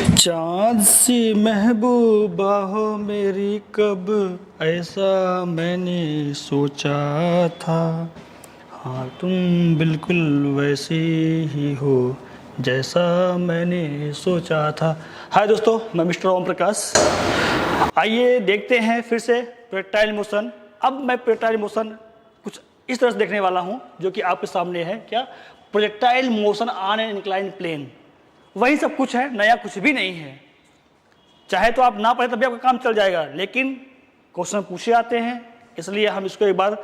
चाँद सी महबूबा हो मेरी, कब ऐसा मैंने सोचा था। हाँ तुम बिल्कुल वैसे ही हो जैसा मैंने सोचा था। हाय दोस्तों, मैं मिस्टर ओम प्रकाश। आइए देखते हैं फिर से प्रोजेक्टाइल मोशन। अब मैं प्रोजेक्टाइल मोशन कुछ इस तरह से देखने वाला हूँ जो कि आपके सामने है। क्या? Projectile motion on an inclined plane. वही सब कुछ है, नया कुछ भी नहीं है। चाहे तो आप ना पढ़े तब भी आपका काम चल जाएगा, लेकिन क्वेश्चन पूछे आते हैं, इसलिए हम इसको एक बार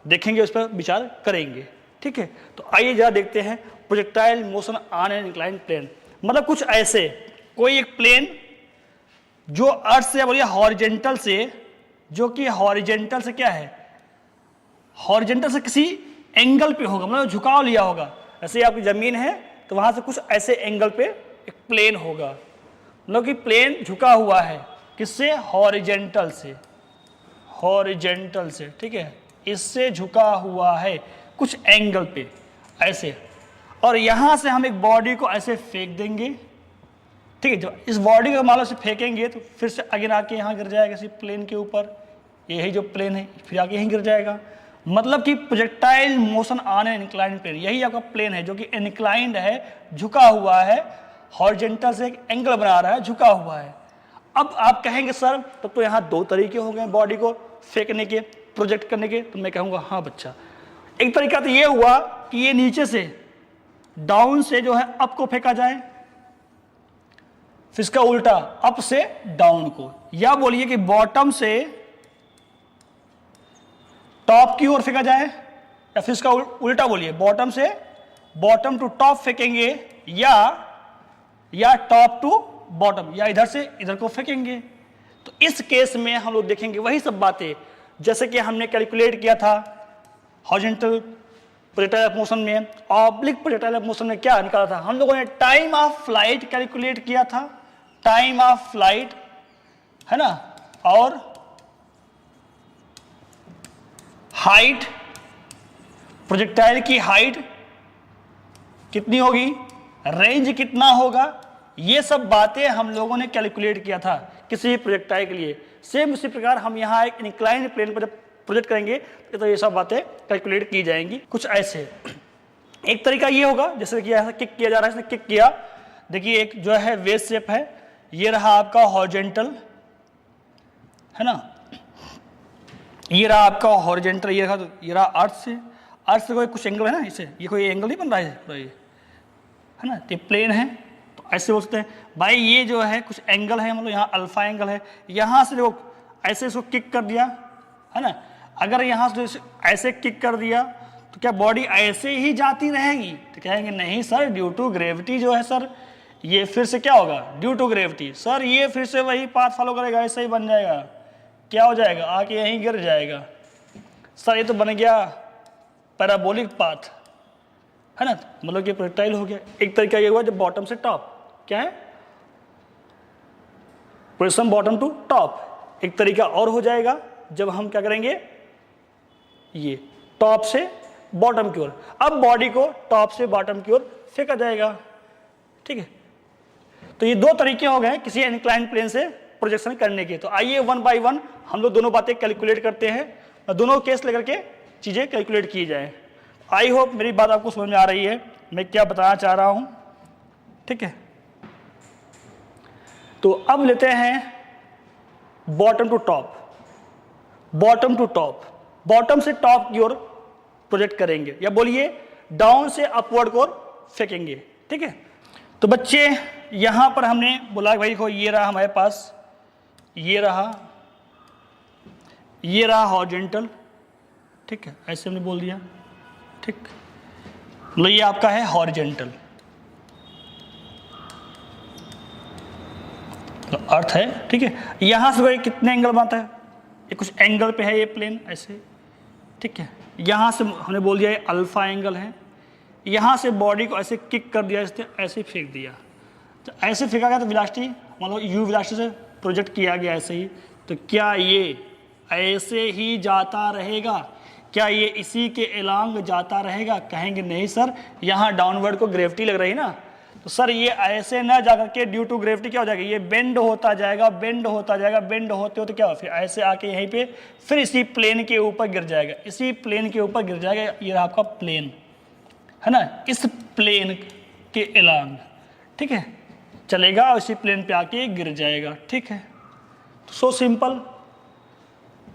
देखेंगे, उस पर विचार करेंगे। ठीक है, तो आइए जरा देखते हैं projectile motion on an inclined plane. मतलब कुछ ऐसे, कोई एक प्लेन जो अर्थ से बोलिए हॉरिजेंटल से, जो कि हॉरिजेंटल से क्या है, हॉरिजेंटल से किसी एंगल पे होगा, मतलब झुकाव लिया होगा। ऐसे आपकी जमीन है तो वहां से कुछ ऐसे एंगल पे एक प्लेन होगा, मतलब कि प्लेन झुका हुआ है किससे, हॉरिजेंटल से, हॉरिजेंटल से। ठीक है, इससे झुका हुआ है कुछ एंगल पे ऐसे, और यहां से हम एक बॉडी को ऐसे फेंक देंगे। ठीक है, जब इस बॉडी को मान लो से फेंकेंगे तो फिर से आगे आके यहाँ गिर जाएगा किसी प्लेन के ऊपर, यही जो प्लेन है फिर आके यहीं गिर जाएगा। मतलब कि projectile motion on an inclined plane, यही आपका प्लेन है जो कि इंक्लाइंड है, झुका हुआ है, हॉरिजेंटल से एक एंगल बना रहा है, झुका हुआ है। अब आप कहेंगे सर तब तो यहाँ दो तरीके हो गए बॉडी को फेंकने के, प्रोजेक्ट करने के। तो मैं कहूँगा हाँ बच्चा, एक तरीका तो ये हुआ कि ये नीचे से डाउन से जो है अप को फेंका जाए, फिर इसका उल्टा अप से डाउन को, या बोलिए कि बॉटम से टॉप की ओर फेंका जाए, या फिर इसका उल्टा बोलिए बॉटम से बॉटम टू टॉप फेंकेंगे, या टॉप टू बॉटम, या इधर से इधर को फेंकेंगे। तो इस केस में हम लोग देखेंगे वही सब बातें जैसे कि हमने कैलकुलेट किया था हॉरिजॉन्टल प्रोजेक्टाइल ऑफ मोशन में। ऑब्लिक प्रोजेक्टाइल ऑफ मोशन में क्या निकाला था हम लोगों ने, टाइम ऑफ फ्लाइट कैलकुलेट किया था, टाइम ऑफ फ्लाइट है ना, और हाइट, प्रोजेक्टाइल की हाइट कितनी होगी, रेंज कितना होगा, ये सब बातें हम लोगों ने कैलकुलेट किया था किसी भी प्रोजेक्टाइल के लिए। सेम उसी प्रकार हम यहाँ एक इंक्लाइंड प्लेन पर जब प्रोजेक्ट करेंगे तो ये सब बातें कैलकुलेट की जाएंगी कुछ ऐसे। एक तरीका ये होगा जैसे कि ऐसा किक किया जा रहा है, इसने किक किया, देखिए एक जो है वेव शेप है, ये रहा आपका हॉरिजॉन्टल है ना, ये रहा आपका हॉरिजॉन्टल, ये रहा अर्थ से कोई कुछ एंगल है ना, इसे ये कोई एंगल नहीं बन रहा है, ये है ना, ये प्लेन है। तो ऐसे बोल सकते हैं भाई ये जो है कुछ एंगल है, मतलब यहाँ अल्फा एंगल है, यहाँ से जो ऐसे इसको किक कर दिया है ना, अगर यहाँ से ऐसे किक कर दिया तो क्या बॉडी ऐसे ही जाती रहेगी? तो कहेंगे नहीं सर, ड्यू टू ग्रेविटी जो है सर, ये फिर से क्या होगा, ड्यू टू ग्रेविटी सर ये फिर से वही पाथ फॉलो करेगा, ऐसे ही बन जाएगा, क्या हो जाएगा, आके यहीं गिर जाएगा। सर ये तो बन गया पैराबोलिक पाथ है ना, मतलब कि प्रोजेक्टाइल हो गया। एक तरीका ये हुआ जब बॉटम से टॉप, क्या है, पोजीशन बॉटम टू टॉप। एक तरीका और हो जाएगा जब हम क्या करेंगे, ये टॉप से बॉटम की ओर, अब बॉडी को टॉप से बॉटम की ओर फेंका जाएगा। ठीक है, तो ये दो तरीके हो गए किसी इंक्लाइंड प्लेन से प्रोजेक्शन करने के। तो आइए वन बाय वन हम लोग दोनों बातें कैलकुलेट करते हैं, दोनों केस लेकर के चीजें कैलकुलेट की जाए। आई होप मेरी बात आपको समझ में आ रही है मैं क्या बताना चाह रहा हूं। ठीक है, तो अब लेते हैं bottom to top, bottom to top, bottom से टॉप की ओर प्रोजेक्ट करेंगे, या बोलिए डाउन से अपवर्ड की ओर फेंकेंगे। ठीक है, तो बच्चे यहां पर हमने बोला भाई देखो ये रहा हमारे पास, ये रहा हॉरिजॉन्टल। ठीक है, ऐसे हमने बोल दिया। ठीक, मतलब ये आपका है हॉरिजॉन्टल, तो अर्थ है। ठीक है, यहां से भाई कितने एंगल बनता है, ये कुछ एंगल पे है ये प्लेन ऐसे। ठीक है, यहां से हमने बोल दिया ये अल्फा एंगल है, यहां से बॉडी को ऐसे किक कर दिया, इसने ऐसे फेंक दिया, तो ऐसे फेंका गया तो वेलोसिटी मतलब यू वेलोसिटी से प्रोजेक्ट किया गया ऐसे ही। तो क्या ये ऐसे ही जाता रहेगा, क्या ये इसी के एलांग जाता रहेगा? कहेंगे नहीं सर, यहाँ डाउनवर्ड को ग्रेविटी लग रही है ना, तो सर ये ऐसे ना जाकर के ड्यू टू ग्रेविटी क्या हो जाएगा, ये बेंड होता जाएगा, बेंड होता जाएगा, बेंड होते होते क्या हो, फिर ऐसे आके यहीं पे फिर इसी प्लेन के ऊपर गिर जाएगा, इसी प्लेन के ऊपर गिर जाएगा। ये रहा आपका प्लेन, है ना, इस प्लेन के अलोंग, ठीक है, चलेगा और इसी प्लेन पे आके गिर जाएगा, ठीक है। तो सो सिंपल,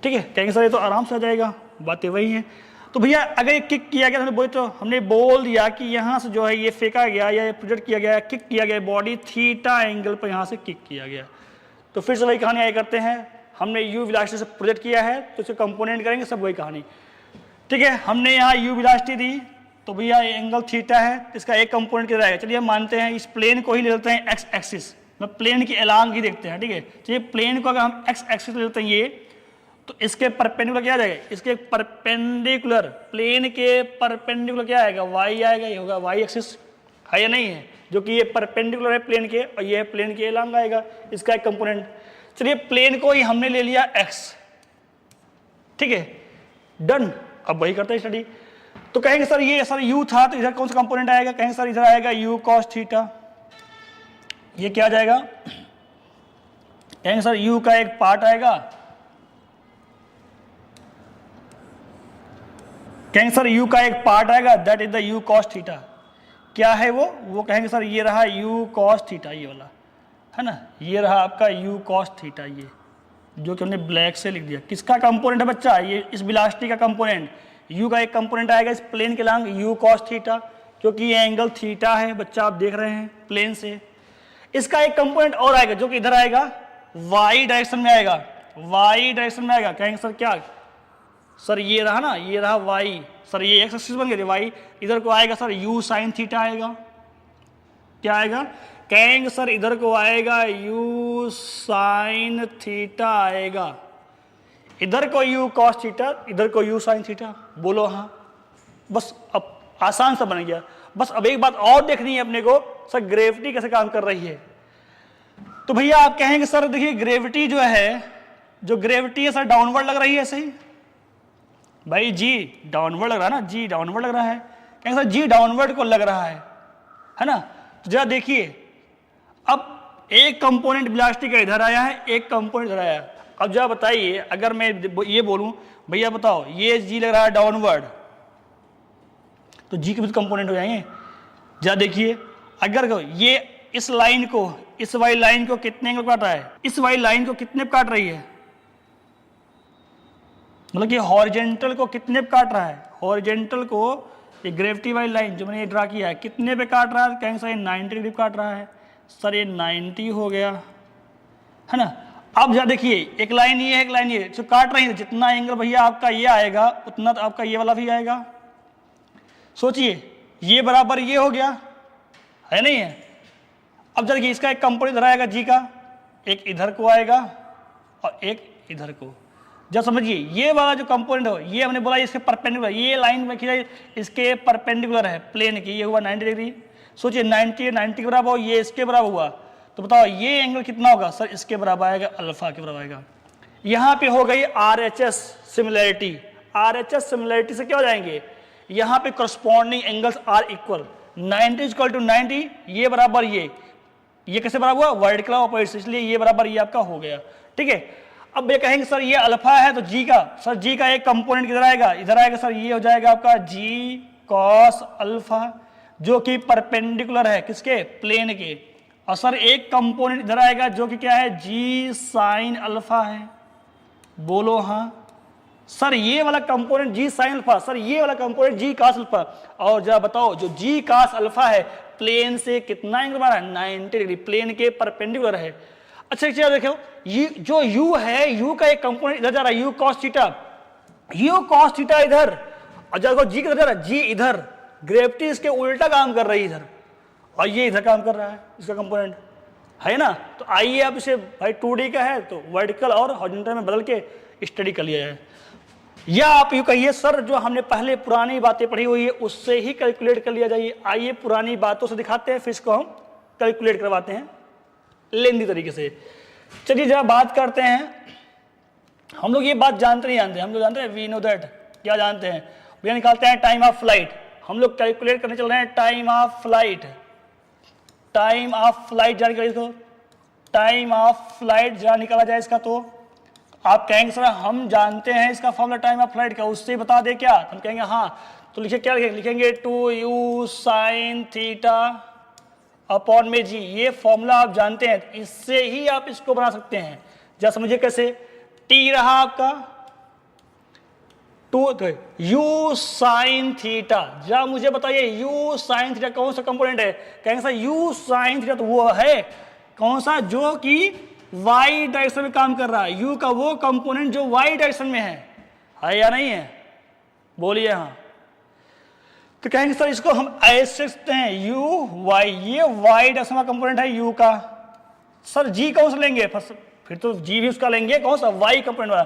ठीक है। कहेंगे सर ये तो आराम से आ जाएगा, बातें वही हैं। तो भैया अगर ये किक किया गया, हमने बोल दिया कि यहाँ से जो है ये फेंका गया या ये प्रोजेक्ट किया गया, किक किया गया, बॉडी थीटा एंगल पर यहाँ से किक किया गया। तो फिर से वही कहानी आगे करते हैं, हमने यू वेलोसिटी से प्रोजेक्ट किया है तो इसके कंपोनेंट करेंगे, सब वही कहानी, ठीक है। हमने यहाँ यू वेलोसिटी दी तो भैया ये एंगल थीटा है, इसका एक कंपोनेंट किधर आएगा, चलिए हम मानते हैं इस प्लेन को ही ले लेते हैं एक्स एक्सिस, मतलब प्लेन के अलोंग ही देखते हैं, ठीक है। चलिए प्लेन को अगर हम एक्स एक्सिस ले लेते हैं ये, तो इसके परपेंडिकुलर क्या आ जाएगा, इसके परपेंडिकुलर, प्लेन के परपेंडिकुलर क्या आएगा, वाई आएगा, ये होगा वाई एक्सिस, है या नहीं है, जो कि ये परपेंडिकुलर है प्लेन के और ये प्लेन के अलोंग आएगा, इसका एक कंपोनेंट। चलिए प्लेन को ही हमने ले लिया एक्स, ठीक है, डन। अब वही करते हैं स्टडी। तो कहेंगे सर ये सर यू था तो इधर कौन सा कंपोनेंट आएगा, कहेंगे सर इधर आएगा यू कॉस थीटा, ये क्या आ जाएगा, कहेंगे सर यू का एक पार्ट आएगा, कहेंगे सर u का एक पार्ट आएगा, that is the u cos theta. क्या है वो कहेंगे सर ये रहा u cos थीटा, ये वाला है ना, ये रहा आपका u cos थीटा, ये जो कि हमने ब्लैक से लिख दिया। किसका कंपोनेंट है बच्चा, ये इस वेलोसिटी का कंपोनेंट, u का एक कंपोनेंट आएगा इस प्लेन के अलोंग u cos थीटा, क्योंकि ये एंगल थीटा है बच्चा, आप देख रहे हैं प्लेन से। इसका एक कंपोनेंट और आएगा जो कि इधर आएगा, y डायरेक्शन में आएगा, y डायरेक्शन में आएगा, कहेंगे सर क्या, सर ये रहा ना, ये रहा y, सर ये एक्स एक्सिस बन गया y, इधर को आएगा सर u साइन थीटा आएगा, क्या आएगा, कहेंगे सर इधर को आएगा u साइन थीटा आएगा, इधर को u cos थीटा, इधर को u साइन थीटा, बोलो हाँ। बस अब आसान सा बन गया। बस अब एक बात और देखनी है अपने को, सर ग्रेविटी कैसे काम कर रही है। तो भैया आप कहेंगे सर देखिए ग्रेविटी जो है, जो ग्रेविटी है सर डाउनवर्ड लग रही है, सही भाई, जी डाउनवर्ड लग रहा है ना, जी डाउनवर्ड लग रहा है, कहेंगे सर जी डाउनवर्ड को लग रहा है ना। तो जरा देखिए, अब एक कंपोनेंट वेलोसिटी का इधर आया है, एक कंपोनेंट इधर आया है। अब जरा बताइए, अगर मैं ये बोलूं भैया बताओ ये जी लग रहा है डाउनवर्ड, तो जी के भी कंपोनेंट हो जाएंगे। जरा देखिए, अगर ये इस लाइन को, इस वाली लाइन को कितने एंगल काट रहा है, इस वाली लाइन को कितने पे काट रही है, मतलब कि हॉरिजेंटल को कितने पे काट रहा है, हॉरिजेंटल को ये ग्रेविटी वाली लाइन जो मैंने ये ड्रा किया है कितने पे काट रहा है, कहेंगे सर ये 90 डिग्री काट रहा है, सर ये 90 हो गया, है ना। अब जरा देखिए, एक लाइन ये है, एक लाइन ये, जो काट रही है, जितना एंगल भैया आपका ये आएगा उतना तो आपका ये वाला भी आएगा। सोचिए ये बराबर ये हो गया, है नहीं है। अब जरा इसका एक कंपोनेंट इधर आएगा जी का, एक इधर को आएगा और एक इधर को। जब समझिए ये वाला जो कंपोनेंट हो, ये हमने बोला इसके परपेंडिकुलर, ये लाइन में खींचा इसके परपेंडिकुलर है प्लेन की, ये हुआ 90 डिग्री। सोचिए 90 के बराबर हो, ये इसके बराबर हुआ, तो बताओ ये एंगल कितना होगा, सर इसके बराबर आएगा, अल्फा के बराबर आएगा। यहाँ पे हो गई RHS सिमिलैरिटी, RHS सिमिलैरिटी से क्या हो जाएंगे, यहाँ पे corresponding angles are equal, 90 equal to 90, ये बराबर ये कैसे बराबर हुआ, वर्टिकल ऑपोजिट, इसलिए ये बराबर ये आपका हो गया, ठीक है। अब ये कहेंगे सर ये अल्फा है तो जी का, सर जी का एक कंपोनेंट किधर आएगा, इधर आएगा, सर ये हो जाएगा आपका जी कॉस अल्फा, जो कि परपेंडिकुलर है किसके, प्लेन के, और सर एक कंपोनेंट इधर आएगा जो कि क्या है, जी साइन अल्फा है, बोलो हाँ। सर ये वाला कंपोनेंट जी साइन अल्फा, सर ये वाला कंपोनेंट जी कास अल्फा, और जरा बताओ जो जी कास अल्फा है प्लेन से कितना एंगल बना है, 90 डिग्री, प्लेन के परपेंडिकुलर है। अच्छा चलो देखो, ये जो u है, u का एक कंपोनेंट इधर जा रहा है, u cos theta, u cos theta इधर, और जब g किधर जा रहा है, g इधर, ग्रेविटी इसके उल्टा काम कर रही है इधर, और ये इधर काम कर रहा है, इसका कंपोनेंट है ना। तो आइए अब इसे भाई 2D का है तो वर्टिकल और हॉरिजॉन्टल में बदल के स्टडी कर लिया जाए। या आप यूँ कहिए सर जो हमने पहले पुरानी बातें पढ़ी हुई है उससे ही कैलकुलेट कर लिया जाइए। आइए पुरानी बातों से दिखाते हैं, फिर इसको हम कैलकुलेट करवाते हैं लेंदी तरीके से। चलिए जरा बात करते हैं, हम लोग ये बात जानते नहीं जानते, हम लोग जानते हैं वी नो दैट, क्या जानते हैं भैया, निकालते हैं टाइम ऑफ फ्लाइट। हम लोग कैलकुलेट करने चल रहे हैं time of flight, time of flight जरा निकालिए, तो टाइम ऑफ फ्लाइट जरा निकाला जाए इसका। तो आप कहेंगे सर हम जानते हैं इसका फॉर्मूला टाइम ऑफ फ्लाइट का, उससे बता दे क्या? हम कहेंगे हाँ, तो लिखिए क्या लिखेंगे 2u sin थीटा अपॉन में जी। ये फॉर्मूला आप जानते हैं, इससे ही आप इसको बना सकते हैं। जरा समझिए कैसे। t रहा आपका 2 तो u sin थीटा, जरा मुझे बताइए u sin थीटा कौन सा कंपोनेंट है? कहेंगे सर u sin थीटा तो वो है कौन सा, जो कि y डायरेक्शन में काम कर रहा है। u का वो कंपोनेंट जो y डायरेक्शन में है या नहीं है? बोलिए हाँ। तो कहेंगे सर इसको हम ऐसे लिखते हैं u y, ये y डायरेक्शन का कंपोनेंट है u का। सर g कौन सा लेंगे? फिर तो g भी उसका लेंगे, कौन सा? y कंपोनेंट वाला।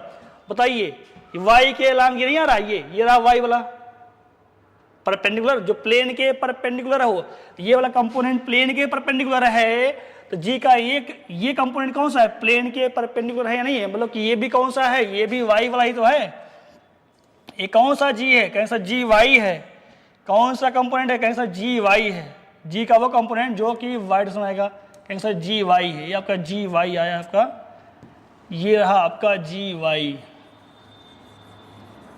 बताइए y के अलावा ये नहीं आ रहा, ये रहा y वाला परपेंडिकुलर, जो प्लेन के परपेंडिकुलर हो, ये वाला कंपोनेंट प्लेन के परपेंडिकुलर है। तो जी का ये कंपोनेंट कौन सा है? प्लेन के परपेंडिकुलर है या नहीं है? मतलब कि ये भी कौन सा है? ये भी y वाला ही तो है। ये कौन सा g है? कहें सा जी वाई है। कौन सा कंपोनेंट है? कहें सा जी वाई है। g का वो कंपोनेंट जो कि y डायरेक्शन में आएगा, कहें सा जी वाई है। ये आपका जी वाई आया आपका, ये रहा आपका जी वाई,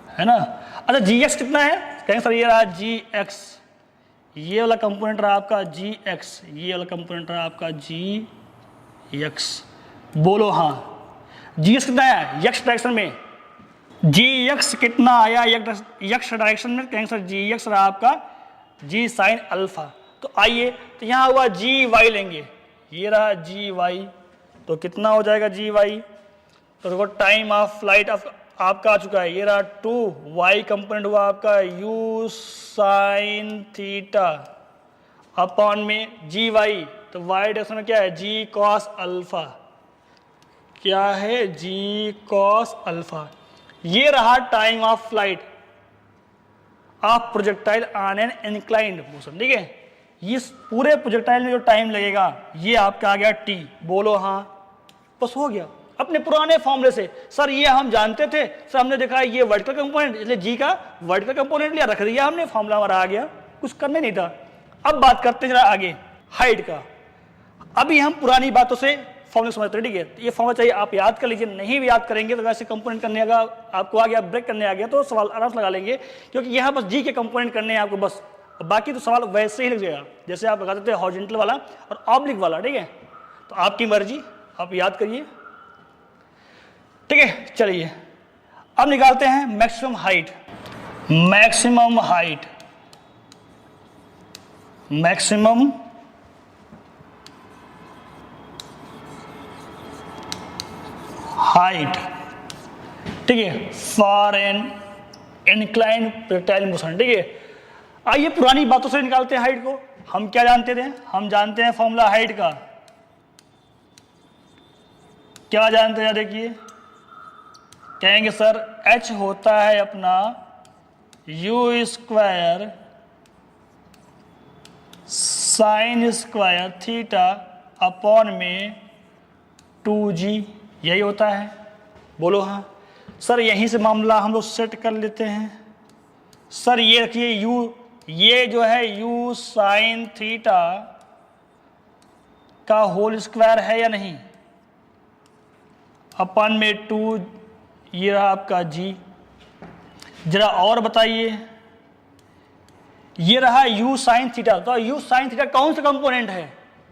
है ना। अच्छा जी एक्स कितना है? कहेंगे सर ये रहा जी एक्स, ये वाला कंपोनेंट रहा आपका जी एक्स, ये वाला कंपोनेंट रहा आपका जी एक्स। बोलो हाँ। जी एक्स कितना आया एक्स डायरेक्शन में? जी एक्स कितना आया एक्स डायरेक्शन में? कहेंगे सर जी एक्स रहा आपका जी साइन अल्फा। तो आइए, तो यहाँ हुआ जी वाई लेंगे, ये रहा जी वाई, तो कितना हो जाएगा जी वाई? तो देखो टाइम ऑफ फ्लाइट आपका आ चुका है, ये रहा 2, वाई कंपोनेंट हुआ आपका u साइन थीटा अपॉन में जी वाई। तो वाई डायरेक्शन में क्या है? जी कॉस अल्फा। क्या है? जी कॉस अल्फा। ये रहा time of flight of projectile on an inclined motion, ठीक है। इस पूरे प्रोजेक्टाइल में जो टाइम लगेगा ये आपका आ गया t। बोलो हाँ। बस हो गया अपने पुराने फॉर्मूले से। सर ये हम जानते थे, सर हमने देखा ये वर्टिकल कंपोनेंट, इसलिए जी का वर्टिकल कंपोनेंट लिया, रख दिया हमने, फॉर्मूला हमारा आ गया, कुछ करने नहीं था। अब बात करते हैं जरा आगे हाइट का। अभी हम पुरानी बातों से फॉर्मूला समझते हैं, ठीक है। ये फॉर्मूला चाहिए आप याद कर लीजिए, नहीं भी याद करेंगे तो वैसे कंपोनेंट करने का आपको आ गया, ब्रेक करने आ गया तो सवाल आराम से लगा लेंगे, क्योंकि यहाँ बस जी के कंपोनेंट करने हैं आपको बस, बाकी तो सवाल वैसे ही लग जाएगा जैसे आप लगाते थे हॉरिजॉन्टल वाला और ऑब्लिक वाला, ठीक है। तो आपकी मर्जी, आप याद करिए, ठीक है। चलिए अब निकालते हैं maximum height. Maximum height, maximum height, ठीक है, for an inclined projectile motion, ठीक है। आइए पुरानी बातों से निकालते हैं हाइट को। हम क्या जानते थे? हम जानते हैं फॉर्मूला हाइट का, क्या जानते हैं? देखिए कहेंगे सर h होता है अपना u square sine square theta upon में 2g, यही होता है। बोलो हाँ। सर यहीं से मामला हम लोग सेट कर लेते हैं। सर ये रखिए u, ये जो है u साइन थीटा का होल स्क्वायर है या नहीं, अपॉन में 2, ये रहा आपका g। जरा और बताइए, ये रहा u साइन थीटा, तो u साइन थीटा कौन सा कंपोनेंट है?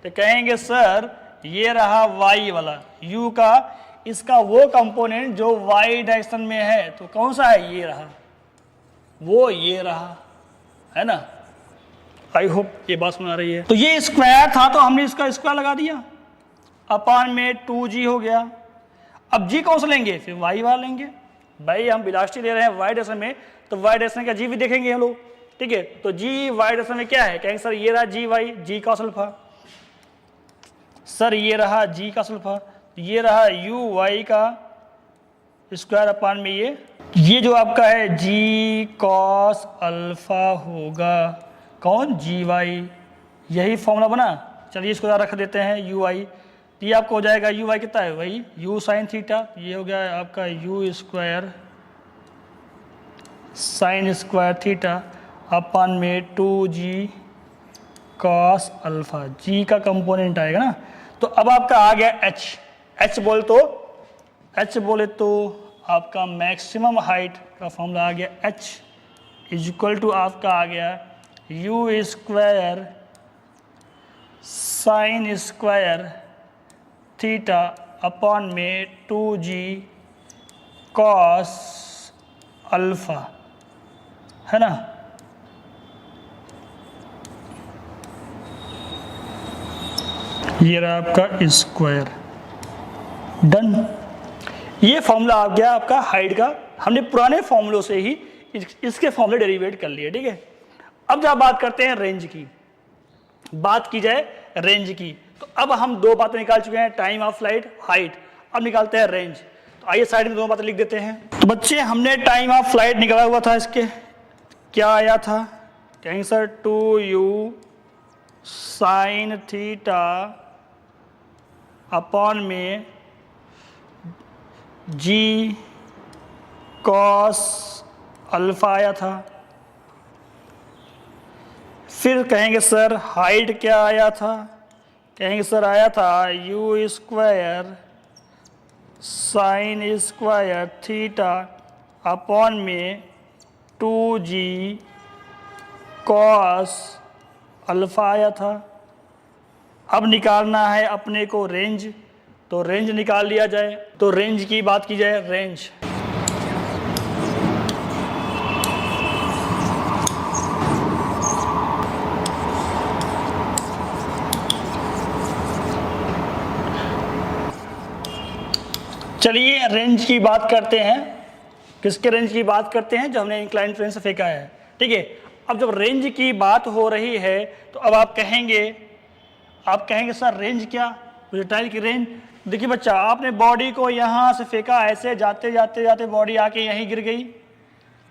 तो कहेंगे सर ये रहा y वाला, u का इसका वो कंपोनेंट जो y डायरेक्शन में है, तो कौन सा है? ये रहा, वो ये रहा, है ना। आई होप ये बात समझ आ रही है। तो ये स्क्वायर था तो हमने इसका स्क्वायर लगा दिया, अपॉन में 2g हो गया। अब g कौन सा लेंगे? फिर y वाला लेंगे। भाई हम वेलोसिटी ले रहे हैं y डायरेक्शन में, तो y डायरेक्शन का g भी देखेंगे हम लोग, ठीक है। तो g y डायरेक्शन में क्या है? कहेंगे सर ये रहा जी वाई, जी का अल्फा। सर ये रहा जी का अल्फा, ये रहा u y का स्क्वायर अपॉन में ये जो आपका है जी कॉस अल्फा होगा, कौन? जी वाई, यही फॉर्मूला बना। चलिए इसको रख देते हैं u y, ये आपको हो जाएगा u y कितना है? वही u साइन थीटा, ये हो गया आपका u square sine square theta upon में 2g कॉस अल्फा, जी का कंपोनेंट आएगा ना। तो अब आपका आ गया एच, एच बोले तो आपका मैक्सिमम हाइट का फॉर्मूला आ गया एच इज इक्वल टू आपका आ गया you square sine square theta upon में 2g कॉस अल्फा, है ना। ये रहा आपका स्क्वायर, डन। ये फॉर्मूला आ गया आपका हाइट का। हमने पुराने फॉर्मूलों से ही इसके फॉर्मूले डेरिवेट कर लिए, ठीक है। अब जब बात करते हैं रेंज की, बात की जाए रेंज की, तो अब हम दो बातें निकाल चुके हैं, टाइम ऑफ फ्लाइट, हाइट। अब निकालते हैं रेंज। तो आइए साइड में दो बातें लिख देते हैं। तो बच्चे हमने टाइम ऑफ फ्लाइट निकाला हुआ था, इसके क्या आया था, कहेंगे sir 2u sine theta upon में g कॉस अल्फा आया था। फिर कहेंगे सर हाइट क्या आया था, कहेंगे सर आया था you square sine square theta upon में 2g कॉस अल्फा आया था। अब निकालना है अपने को रेंज, तो रेंज निकाल लिया जाए। तो रेंज की बात की जाए, रेंज चलिए रेंज की बात करते हैं। किसके रेंज की बात करते हैं, जो हमने इंक्लाइन प्लेन से फेंका है, ठीक है। अब जब रेंज की बात हो रही है तो अब आप कहेंगे सर रेंज क्या, प्रोजेक्टाइल की रेंज। देखिए बच्चा, आपने बॉडी को यहाँ से फेंका, ऐसे जाते जाते जाते बॉडी आके यहीं गिर गई,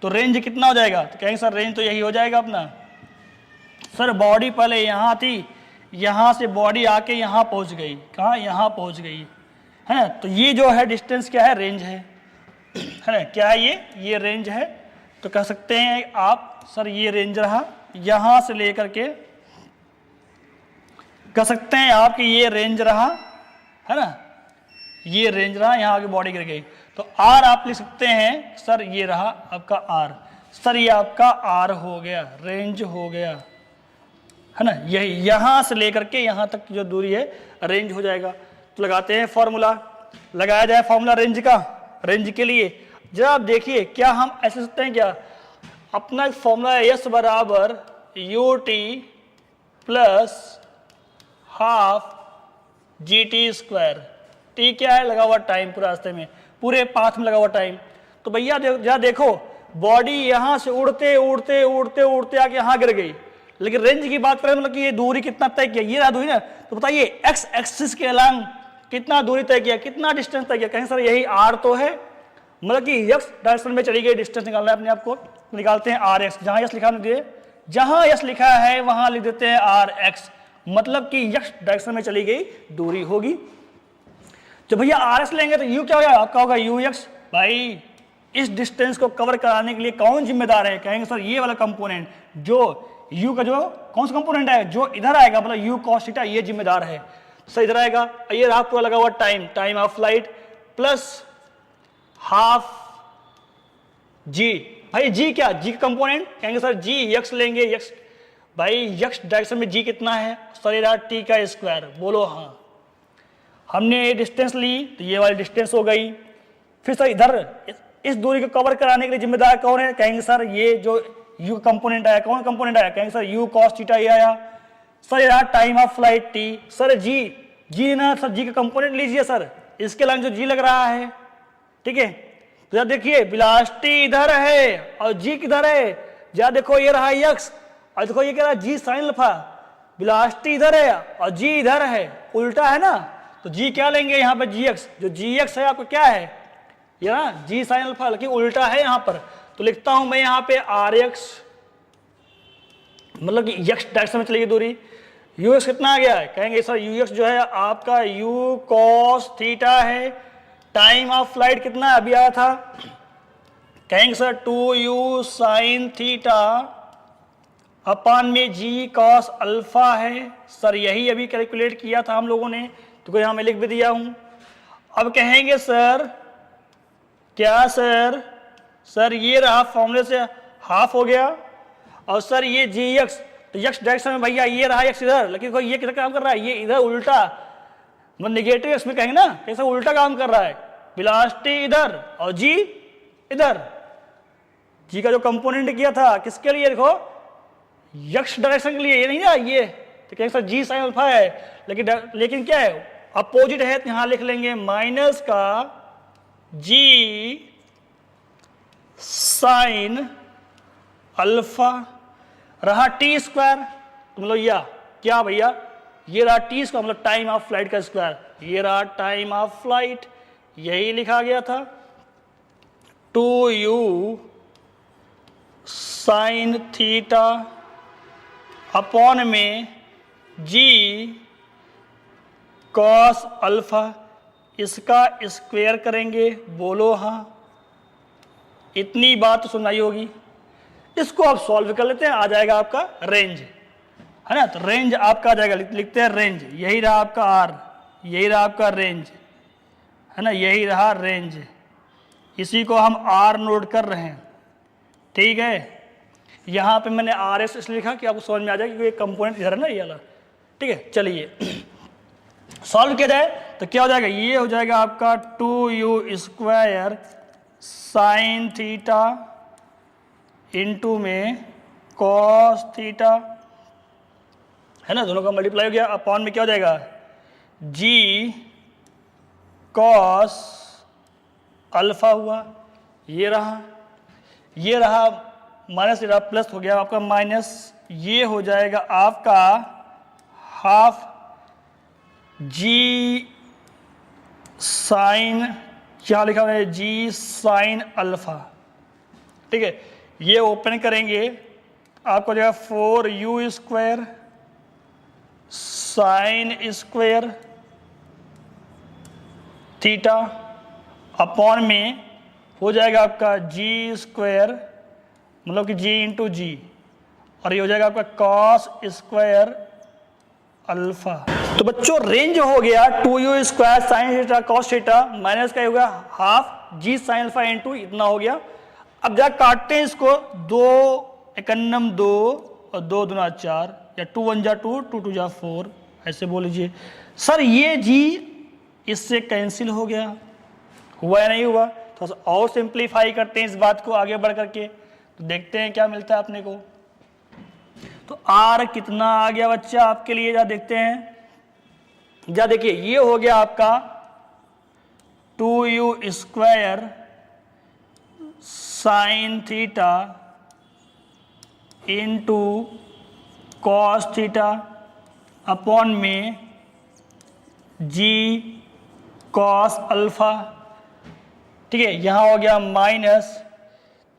तो रेंज कितना हो जाएगा, तो कहेंगे सर रेंज तो यही हो जाएगा अपना। सर बॉडी पहले यहाँ थी, यहाँ से बॉडी आके यहाँ पहुँच गई, कहाँ, यहाँ पहुँच गई, है ना। तो ये जो है डिस्टेंस क्या है, रेंज है ना। क्या है ये रेंज है। तो कह सकते हैं आप सर ये रेंज रहा, यहाँ से लेकर के कह सकते हैं आप कि ये रेंज रहा, है ना, ये रेंज रहा, यहाँ आगे बॉडी गिर गई। तो आर आप लिख सकते हैं सर ये रहा आपका आर, सर ये आपका आर हो गया, रेंज हो गया, है ना। यही यहाँ से लेकर के यहाँ तक की जो दूरी है रेंज हो जाएगा। तो लगाते हैं फॉर्मूला, लगाया जाए फॉर्मूला रेंज का। रेंज के लिए जब आप देखिए, क्या हम ऐसे सकते हैं क्या, अपना फॉर्मूला एस बराबर U T plus half G T square, T क्या है, लगा हुआ टाइम, पूरे रास्ते में, पूरे पाथ में लगा हुआ टाइम। तो भैया जरा देखो, बॉडी यहां से उड़ते उड़ते उड़ते उड़ते आके यहां गिर गई, लेकिन रेंज की बात करें मतलब कि ये दूरी कितना तय किया, ये रहा दूरी ना। तो बताइए एक्स एक्सिस के अलॉन्ग कितना दूरी तय किया, कितना डिस्टेंस तय किया, कहें सर यही आर तो है, मतलब कि एक्स डायरेक्शन में चली गई, डिस्टेंस निकालना है अपने आप को। निकालते हैं आर एक्स, जहां यस लिखा है, जहां यस लिखा है वहां लिख देते हैं आर एक्स, मतलब कि यक्स डायरेक्शन में चली गई दूरी होगी। जब भैया आर एक्स लेंगे तो यू क्या होगा, आपका होगा यू एक्स। भाई इस डिस्टेंस को कवर कराने के लिए कौन जिम्मेदार है, कहेंगे सर ये वाला कंपोनेंट, जो यू का जो कौन सा कंपोनेंट है जो इधर आएगा, मतलब यू कॉस थीटा, ये जिम्मेदार है। सर इधर आएगा, ये रहा पूरा लगा हुआ time, time of flight plus half G. भाई जी क्या, जी का कंपोनेंट, कहेंगे सर जी यक्स लेंगे, यक्स, भाई यक्स डायरेक्शन में जी कितना है, सर ये रहा टी का स्क्वायर, बोलो हाँ। हमने ये डिस्टेंस ली तो ये वाली डिस्टेंस हो गई। फिर सर इधर इस दूरी को कवर कराने के लिए जिम्मेदार कौन है, कहेंगे सर ये जो यू कंपोनेंट आया, कौन कंपोनेंट आया, कहेंगे सर यू कॉस थीटा ये आया। सर ये रहा time of flight T, sir ji ना, सर जी का कंपोनेंट लीजिए सर, इसके अलावा जो जी लग रहा है, ठीक है। तो जरा देखिए वेलोसिटी इधर है और जी किधर है, जरा देखो ये रहा यक्स, और देखो ये क्या रहा जी साइन अल्फा, वेलोसिटी इधर है और जी इधर है, उल्टा है ना। तो जी क्या लेंगे यहाँ पे, जी एक्स, जो जी एक्स है आपको क्या है, ये ना जी साइन अल्फा, लेकिन उल्टा है यहाँ पर। तो लिखता हूं मैं यहाँ पे आर एक्स, मतलब कि एक्स डायरेक्शन में चलेगी दूरी। यू एक्स कितना आ गया है, कहेंगे सर यू एक्स जो है आपका यू कॉस थीटा है। टाइम ऑफ फ्लाइट कितना अभी आया था, कहेंगे sir 2u sine theta upon में जी कॉस अल्फा है। सर यही अभी कैलकुलेट किया था हम लोगों ने, तो यहाँ मैं लिख भी दिया हूं। अब कहेंगे सर क्या सर, सर ये रहा फॉर्मूले से हाफ हो गया, और सर ये जी एक्स, तो एक्स डायरेक्शन में भैया ये रहा एक्स इधर, लेकिन ये किधर काम कर रहा है, ये इधर उल्टा, मतलब निगेटिव एक्स में कहेंगे ना, कैसा उल्टा काम कर रहा है, वेलोसिटी इधर और जी इधर। जी का जो कंपोनेंट किया था किसके लिए, देखो एक्स डायरेक्शन के लिए, ये नहीं ना ये, तो कहेंगे सर जी साइन अल्फा है, लेकिन क्या है अपोजिट है, तो यहां लिख लेंगे माइनस का जी साइन अल्फा। रहा टी स्क्वायर, मतलब या क्या भैया, ये रहा टी स्क्वायर मतलब टाइम ऑफ फ्लाइट का स्क्वायर, ये रहा टाइम ऑफ फ्लाइट, यही लिखा गया था 2u साइन थीटा अपॉन में जी कॉस अल्फा। इसका स्क्वायर करेंगे, बोलो हाँ, इतनी बात तो सुनाई होगी। इसको आप सॉल्व कर लेते हैं, आ जाएगा आपका रेंज, है ना, तो रेंज आपका आ जाएगा, लिखते हैं रेंज, यही रहा आपका आर, यही रहा आपका रेंज, है ना, यही रहा रेंज, इसी को हम आर नोट कर रहे हैं, ठीक है। यहाँ पे मैंने आर एस इसलिए लिखा कि आपको समझ में आ जाए, क्योंकि कंपोनेंट इधर है ना ये वाला, ठीक है। चलिए सॉल्व किया जाए तो क्या हो जाएगा, ये हो जाएगा आपका 2u square sine theta into में कॉस थीटा, है ना, दोनों का मल्टीप्लाई हो गया, अपॉन में क्या हो जाएगा जी कॉस अल्फा हुआ, ये रहा माइनस, ये रहा प्लस, हो गया आपका माइनस, ये हो जाएगा आपका हाफ जी साइन, क्या लिखा हुआ है जी साइन अल्फा, ठीक है। ये ओपन करेंगे आपको जो है 4u square sine square theta upon में हो जाएगा आपका जी स्क्वायर, मतलब कि जी इंटू जी, और ये हो जाएगा आपका कॉस स्क्वायर अल्फा। तो बच्चों रेंज हो गया 2u square sine theta cos theta minus का होगा हाफ जी साइन अल्फा इंटू इतना हो गया। अब जा काटते हैं इसको, 2 एकन्नम 2 और 2 दूना 4, या 2 1 जा 2 2 2 जा 4, ऐसे बोल लीजिए। सर ये जी इससे कैंसिल हो गया, हुआ या नहीं हुआ, थोड़ा सा और सिंप्लीफाई करते हैं इस बात को आगे बढ़ करके, तो देखते हैं क्या मिलता है अपने को। तो आर कितना आ गया बच्चा आपके लिए, जा देखते हैं, जा देखिए ये हो गया आपका 2u square sine theta into cos theta upon में जी कॉस अल्फा, ठीक है। यहाँ हो गया माइनस,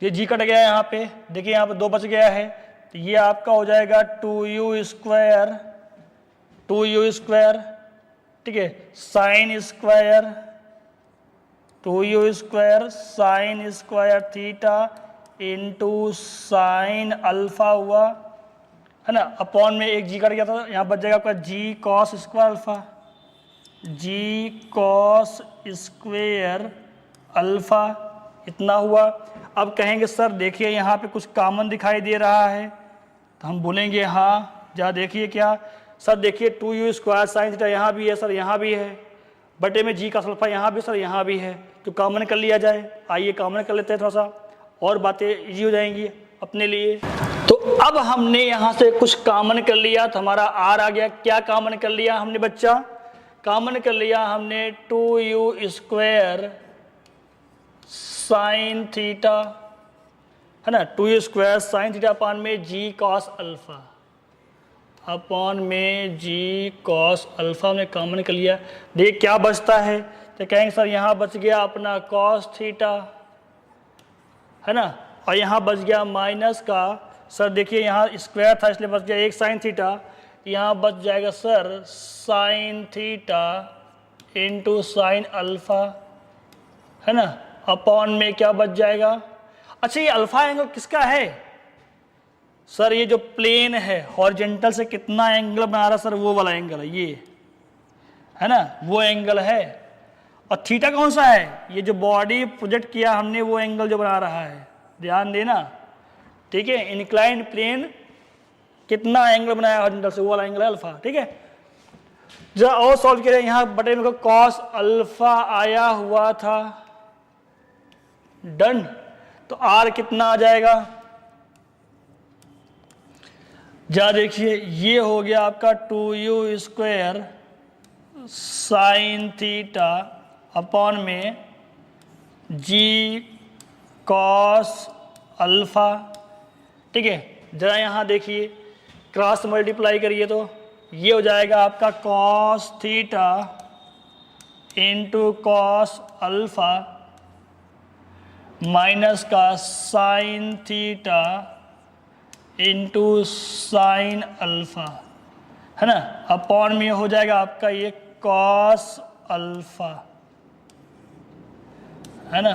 ये जी कट गया है यहाँ पे, देखिए यहाँ पे 2 बच गया है, तो ये आपका हो जाएगा 2u स्क्वायर, ठीक है, sine square 2u square sine square theta into sine alpha हुआ, है ना, अपॉन में एक जी कट गया था, यहाँ बच जाएगा आपका जी कॉस स्क्वायर अल्फा, जी कॉस स्क्वायर अल्फा, इतना हुआ। अब कहेंगे सर देखिए यहाँ पे कुछ कॉमन दिखाई दे रहा है, तो हम बोलेंगे हाँ, जा देखिए क्या, सर देखिए 2u स्क्वायर साइन थीटा यहाँ भी है सर, यहाँ भी है, बटे में जी का अल्फा यहाँ भी सर, यहाँ भी है, तो कॉमन कर लिया जाए। आइए कॉमन कर लेते हैं, थोड़ा सा और बातें इजी हो जाएंगी अपने लिए। तो अब हमने यहाँ से कुछ कॉमन कर लिया, तो हमारा आर आ गया। क्या कॉमन कर लिया हमने बच्चा, कॉमन कर लिया हमने 2u स्क्वायर साइन थीटा, है ना, 2u square sine theta upon में जी कॉस अल्फा, अपॉन में जी कॉस अल्फा में कॉमन कर लिया। देखिए क्या बचता है, तो कहेंगे सर यहाँ बच गया अपना कॉस थीटा, है ना, और यहाँ बच गया माइनस का, सर देखिए यहाँ स्क्वायर था इसलिए बच गया एक साइन थीटा, यहाँ बच जाएगा sir sign theta into sine alpha, है ना, अपॉन में क्या बच जाएगा। अच्छा ये अल्फा एंगल किसका है, सर ये जो प्लेन है हॉरिजेंटल से कितना एंगल बना रहा है सर, वो वाला एंगल है, ये है ना, वो एंगल है। और थीटा कौन सा है, ये जो बॉडी प्रोजेक्ट किया हमने वो एंगल जो बना रहा है, ध्यान देना, ठीक है। इंक्लाइंड प्लेन कितना एंगल बनाया हॉरिजेंटल से, वो वाला एंगल है अल्फा, ठीक है। जरा और सॉल्व करें, यहां बटे में कॉस अल्फा आया हुआ था, डन। तो आर कितना आ जाएगा, जरा देखिए, ये हो गया आपका 2u² साइन थीटा अपॉन में जी कॉस अल्फा, ठीक है। जरा यहां देखिए, क्रॉस मल्टीप्लाई करिए तो ये हो जाएगा आपका cos theta into cos alpha minus का sine theta into sine alpha, है ना, अपॉन में हो जाएगा आपका ये कॉस अल्फा, है ना।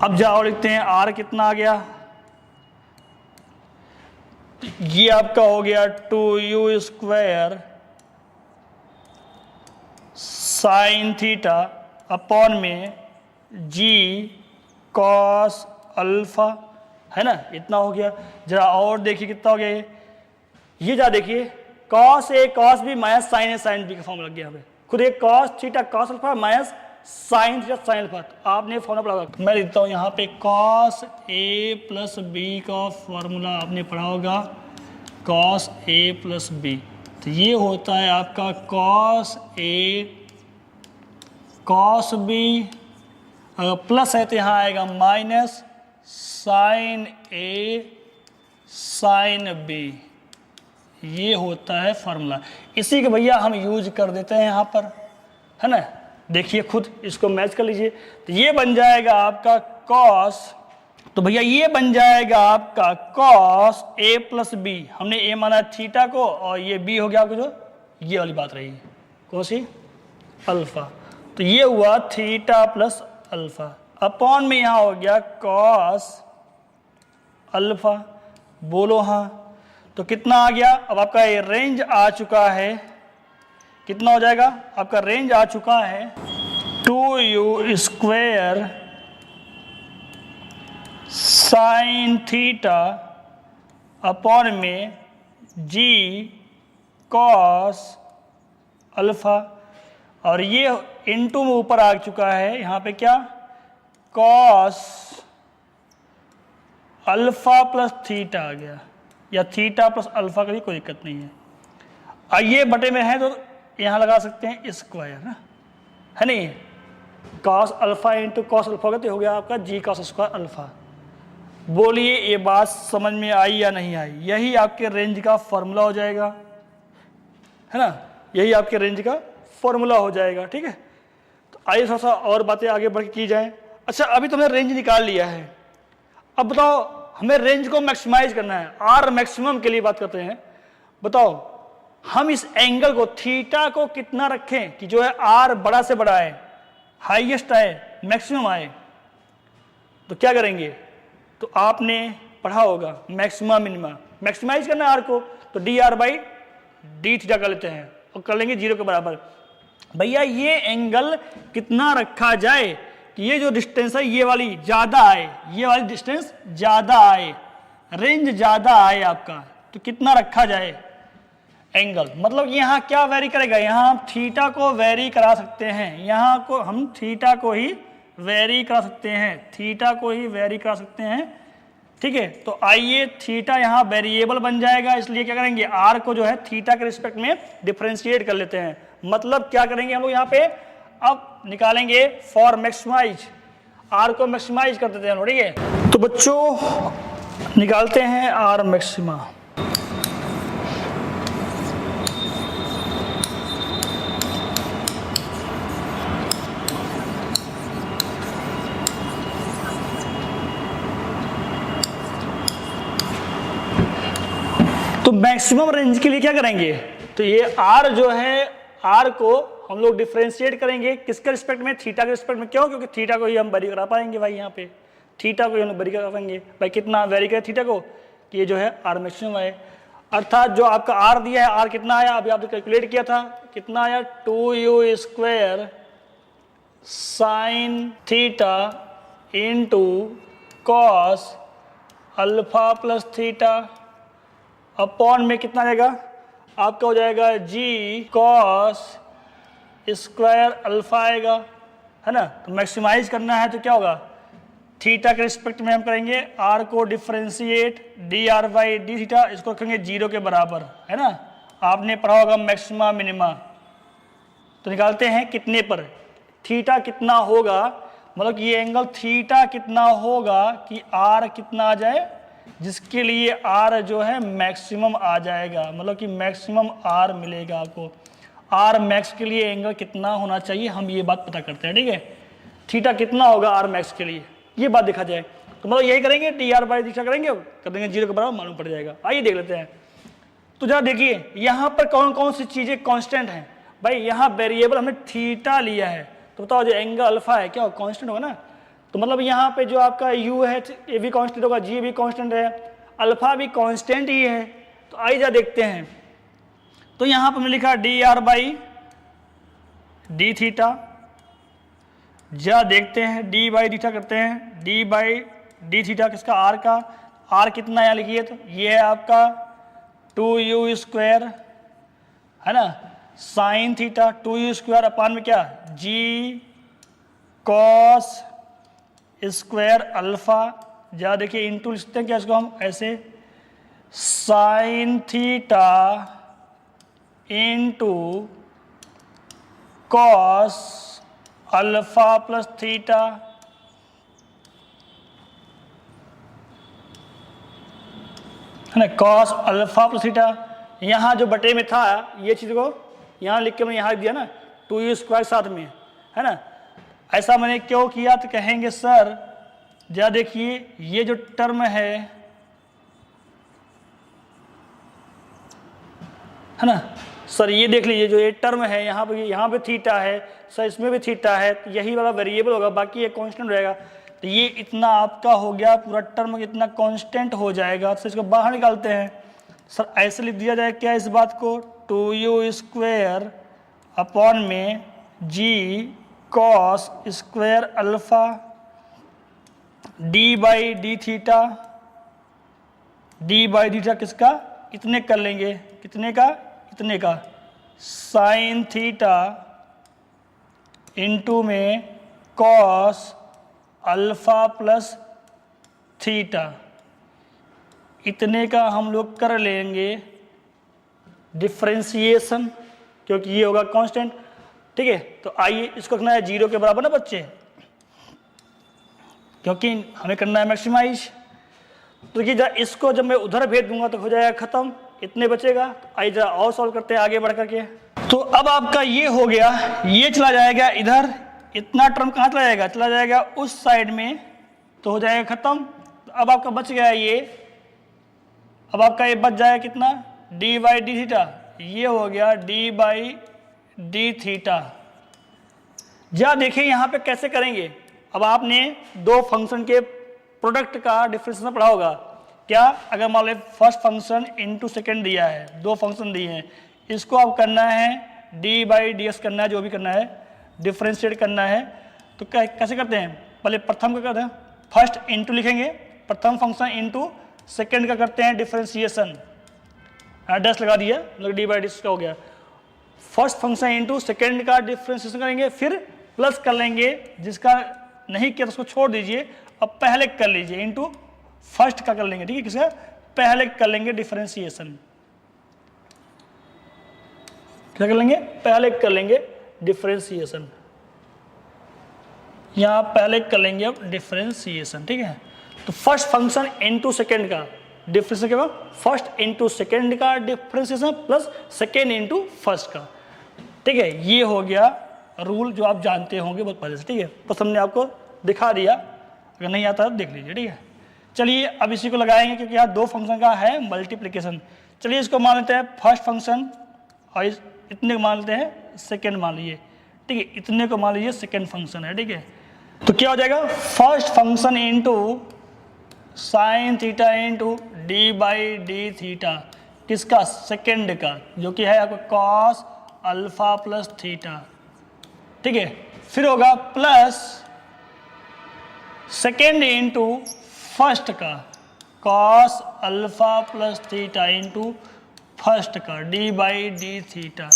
अब जाओ लिखते हैं आर कितना आ गया, ये आपका हो गया 2u² साइन थीटा अपॉन में जी कॉस अल्फा, है ना, इतना हो गया। जरा और देखिए कितना हो गया ये जरा देखिए, cos A cos B minus sign A sine B का फॉर्मूला लग गया हमें खुद, एक cos theta cos alpha minus sine theta sine alpha. तो आपने फॉर्मूला पढ़ा होगा, मैं लिखता हूँ यहाँ पे कॉस ए प्लस बी का फॉर्मूला आपने पढ़ा होगा, कॉस ए प्लस बी। तो ये होता है आपका कॉस ए कॉस बी, अगर प्लस है तो यहाँ आएगा माइनस साइन ए साइन बी, ये होता है फॉर्मूला। इसी के भैया हम यूज कर देते हैं यहाँ पर, है ना। देखिए खुद इसको मैच कर लीजिए, तो ये बन जाएगा आपका कॉस, तो भैया ये बन जाएगा आपका कॉस ए प्लस बी, हमने ए माना थीटा को और ये बी हो गया आपको जो ये वाली बात रही, कौन सी, अल्फा। तो ये हुआ थीटा प्लस अल्फा अपॉन में यहाँ हो गया कॉस अल्फा, बोलो हाँ। तो कितना आ गया, अब आपका ये रेंज आ चुका है, कितना हो जाएगा आपका रेंज आ चुका है 2u² साइन थीटा अपॉन में जी कॉस अल्फा, और ये इनटू में ऊपर आ चुका है यहाँ पे क्या, कॉस अल्फा प्लस थीटा आ गया, या थीटा प्लस अल्फा का भी कोई दिक्कत नहीं है। और ये बटे में है तो यहाँ लगा सकते हैं स्क्वायर, है नहीं, cos alpha into cos alpha तो हो गया आपका जी कॉस स्क्वायर अल्फा। बोलिए ये बात समझ में आई या नहीं आई, यही आपके रेंज का फॉर्मूला हो जाएगा, है ना, यही आपके रेंज का फॉर्मूला हो जाएगा, ठीक है। तो आइए थोड़ा सा और बातें आगे बढ़ की जाए। अच्छा अभी तो हमने रेंज निकाल लिया है, अब बताओ हमें रेंज को मैक्सिमाइज करना है, आर मैक्सिमम के लिए बात करते हैं। बताओ हम इस एंगल को थीटा को कितना रखें कि जो है आर बड़ा से बड़ा है, हाईएस्ट आए, मैक्सिमम आए, तो क्या करेंगे, तो आपने पढ़ा होगा मैक्सिमम मिनिमम, मैक्सिमाइज करना है आर को, तो D R by D theta कर लेते हैं और कर लेंगे 0 के बराबर। भैया ये एंगल कितना रखा जाए कि ये जो डिस्टेंस है ये वाली ज्यादा आए, ये वाली डिस्टेंस ज्यादा आए, रेंज ज्यादा आए आपका, तो कितना रखा जाए एंगल, मतलब यहाँ क्या वेरी करेगा, यहाँ हम थीटा को वेरी करा सकते हैं, यहाँ को हम थीटा को ही वेरी करा सकते हैं, थीटा को ही वेरी करा सकते हैं, ठीक है। तो आइए थीटा यहाँ वेरिएबल बन जाएगा, इसलिए क्या करेंगे आर को जो है थीटा के रिस्पेक्ट में डिफरेंशिएट कर लेते हैं। मतलब क्या करेंगे हम लोग यहाँ पे, अब निकालेंगे फॉर मैक्सिमाइज, आर को मैक्सिमाइज कर देते हैं, ठीक है। तो बच्चों निकालते हैं आर मैक्सिमा। तो मैक्सिमम रेंज के लिए क्या करेंगे, तो ये आर जो है, आर को हम लोग डिफरेंशिएट करेंगे किसके रिस्पेक्ट में, थीटा के रिस्पेक्ट में। क्यों, क्योंकि थीटा को ही हम वेरी करा पाएंगे भाई, यहाँ पे थीटा को ही हम वेरी करा पाएंगे भाई, कितना वेरी करें थीटा को, कि ये जो है आर मैक्सिमम है। अर्थात जो आपका आर दिया है, आर कितना आया अभी आपने कैलकुलेट किया था, कितना आया 2u square sine theta into cos alpha plus theta upon में कितना आएगा आपका हो जाएगा जी कॉस स्क्वायर अल्फा आएगा, है ना। तो मैक्सिमाइज करना है तो क्या होगा, थीटा के रिस्पेक्ट में हम करेंगे, आर को differentiate D R by D theta, इसको रखेंगे 0 के बराबर, है ना। आपने पढ़ा होगा मैक्सिमा मिनिमा, तो निकालते हैं कितने पर थीटा कितना होगा, मतलब कि ये एंगल थीटा कितना होगा कि आर कितना आ जाए, जिसके लिए आर जो है मैक्सिमम आ जाएगा, मतलब कि मैक्सिमम आर मिलेगा आपको। आर मैक्स के लिए एंगल कितना होना चाहिए, हम ये बात पता करते हैं, ठीक है। थीटा कितना होगा आर मैक्स के लिए, ये बात देखा जाए तो मतलब यही करेंगे, डी आर बाई थीटा करेंगे, कर देंगे 0 के बराबर, मालूम पड़ जाएगा। आइए देख लेते हैं। तो जरा देखिए यहाँ पर कौन कौन सी चीज़ें कांस्टेंट हैं। भाई यहाँ वेरिएबल हमने थीटा लिया है, तो बताओ जो एंगल अल्फा है क्या कांस्टेंट होगा ना। तो मतलब यहाँ पे जो आपका u है ये भी कांस्टेंट होगा, g भी कांस्टेंट है, अल्फा भी कांस्टेंट ही है। तो आइए जरा देखते हैं। तो यहाँ पर हमने लिखा D R by D theta, जरा देखते हैं डी बाई थीटा करते हैं, डी बाई डी थीटा किसका, आर का। आर कितना यहाँ लिखिए, तो ये है आपका 2u स्क्वायर, है ना, sine theta 2u square upon में क्या जी कॉस स्क्वायर अल्फा, जरा देखिए इंटू लिखते हैं क्या इसको हम ऐसे, sign theta into cos alpha plus theta, है ना, कॉस अल्फा प्लस थीटा। यहाँ जो बटे में था ये चीज़ को यहाँ लिख के मैंने यहाँ दिया ना 2u स्क्वायर साथ में, है ना। ऐसा मैंने क्यों किया, तो कहेंगे सर जरा देखिए ये जो टर्म है ना सर, ये देख लीजिए जो ये टर्म है यहाँ पे थीटा है सर, इसमें भी थीटा है, तो यही वाला वेरिएबल होगा, बाकी ये कांस्टेंट रहेगा। तो ये इतना आपका हो गया, पूरा टर्म इतना कांस्टेंट हो जाएगा। तो इसको बाहर निकालते हैं सर, ऐसे लिख दिया जाए क्या इस बात को, 2u स्क्वायर अपॉन में जी cos square alpha D by D theta, D by D theta किसका, इतने कर लेंगे, कितने का, इतने का, साइन थीटा इंटू में कॉस अल्फा प्लस थीटा, इतने का हम लोग कर लेंगे डिफरेंशिएशन, क्योंकि ये होगा कांस्टेंट, ठीक है। तो आइए इसको रखना है 0 के बराबर ना बच्चे, क्योंकि हमें करना है मैक्सिमाइज। तो देखिए जरा इसको जब मैं उधर भेज दूंगा तो हो जाएगा खत्म, इतने बचेगा। तो आइए जरा और सॉल्व करते हैं आगे बढ़ करके। तो अब आपका ये हो गया, ये चला जाएगा इधर, इतना टर्म कहाँ चला जाएगा, चला जाएगा उस साइड में, तो हो जाएगा खत्म। तो अब आपका बच गया ये, अब आपका ये बच जाएगा कितना, डी बाई डी थीटा, ये हो गया डी बाई डी थीटा। जरा देखिए यहाँ पे कैसे करेंगे। अब आपने दो फंक्शन के प्रोडक्ट का डिफरेंशिएशन पढ़ा होगा क्या, अगर मान लो फर्स्ट फंक्शन इनटू सेकंड दिया है, दो फंक्शन दिए हैं, इसको अब करना है डी बाई डी एक्स करना है, जो भी करना है डिफरेंशिएट करना है। तो कैसे करते हैं, पहले प्रथम का करते हैं, फर्स्ट इनटू लिखेंगे, प्रथम फंक्शन इनटू सेकंड का करते हैं डिफरेंशिएशन, डैश लगा दिया, मतलब डी बाई डी एक्स का हो गया। फर्स्ट फंक्शन इनटू सेकंड का डिफरेंशिएशन करेंगे, फिर प्लस कर लेंगे, जिसका नहीं किया तो उसको छोड़ दीजिए, अब पहले कर लीजिए इनटू फर्स्ट का कर लेंगे, ठीक है, किसका पहले कर लेंगे डिफरेंशिएशन, क्या कर लेंगे, पहले कर लेंगे डिफरेंशिएशन, यहां पहले कर लेंगे अब डिफरेंशिएशन, ठीक है। तो फर्स्ट फंक्शन इनटू सेकंड का डिफरेंशिएशन क्या, फर्स्ट इनटू सेकंड का differentiation plus second into first का, ठीक है। ये हो गया रूल जो आप जानते होंगे बहुत पहले से, ठीक है। बस हमने आपको दिखा दिया, अगर नहीं आता तो देख लीजिए, ठीक है। चलिए अब इसी को लगाएंगे, क्योंकि यहाँ दो फंक्शन का है मल्टीप्लिकेशन। चलिए इसको मान लेते हैं फर्स्ट फंक्शन और इतने को मान लेते हैं सेकेंड मान लीजिए, ठीक है, इतने को मान लीजिए सेकेंड फंक्शन है, ठीक है। तो क्या हो जाएगा, first function into sine theta into D by D theta, किसका, सेकेंड का, जो कि है आपका कॉस अल्फा प्लस थीटा, ठीक है। फिर होगा प्लस सेकेंड इंटू फर्स्ट का, cos alpha plus theta into first का, D by D theta.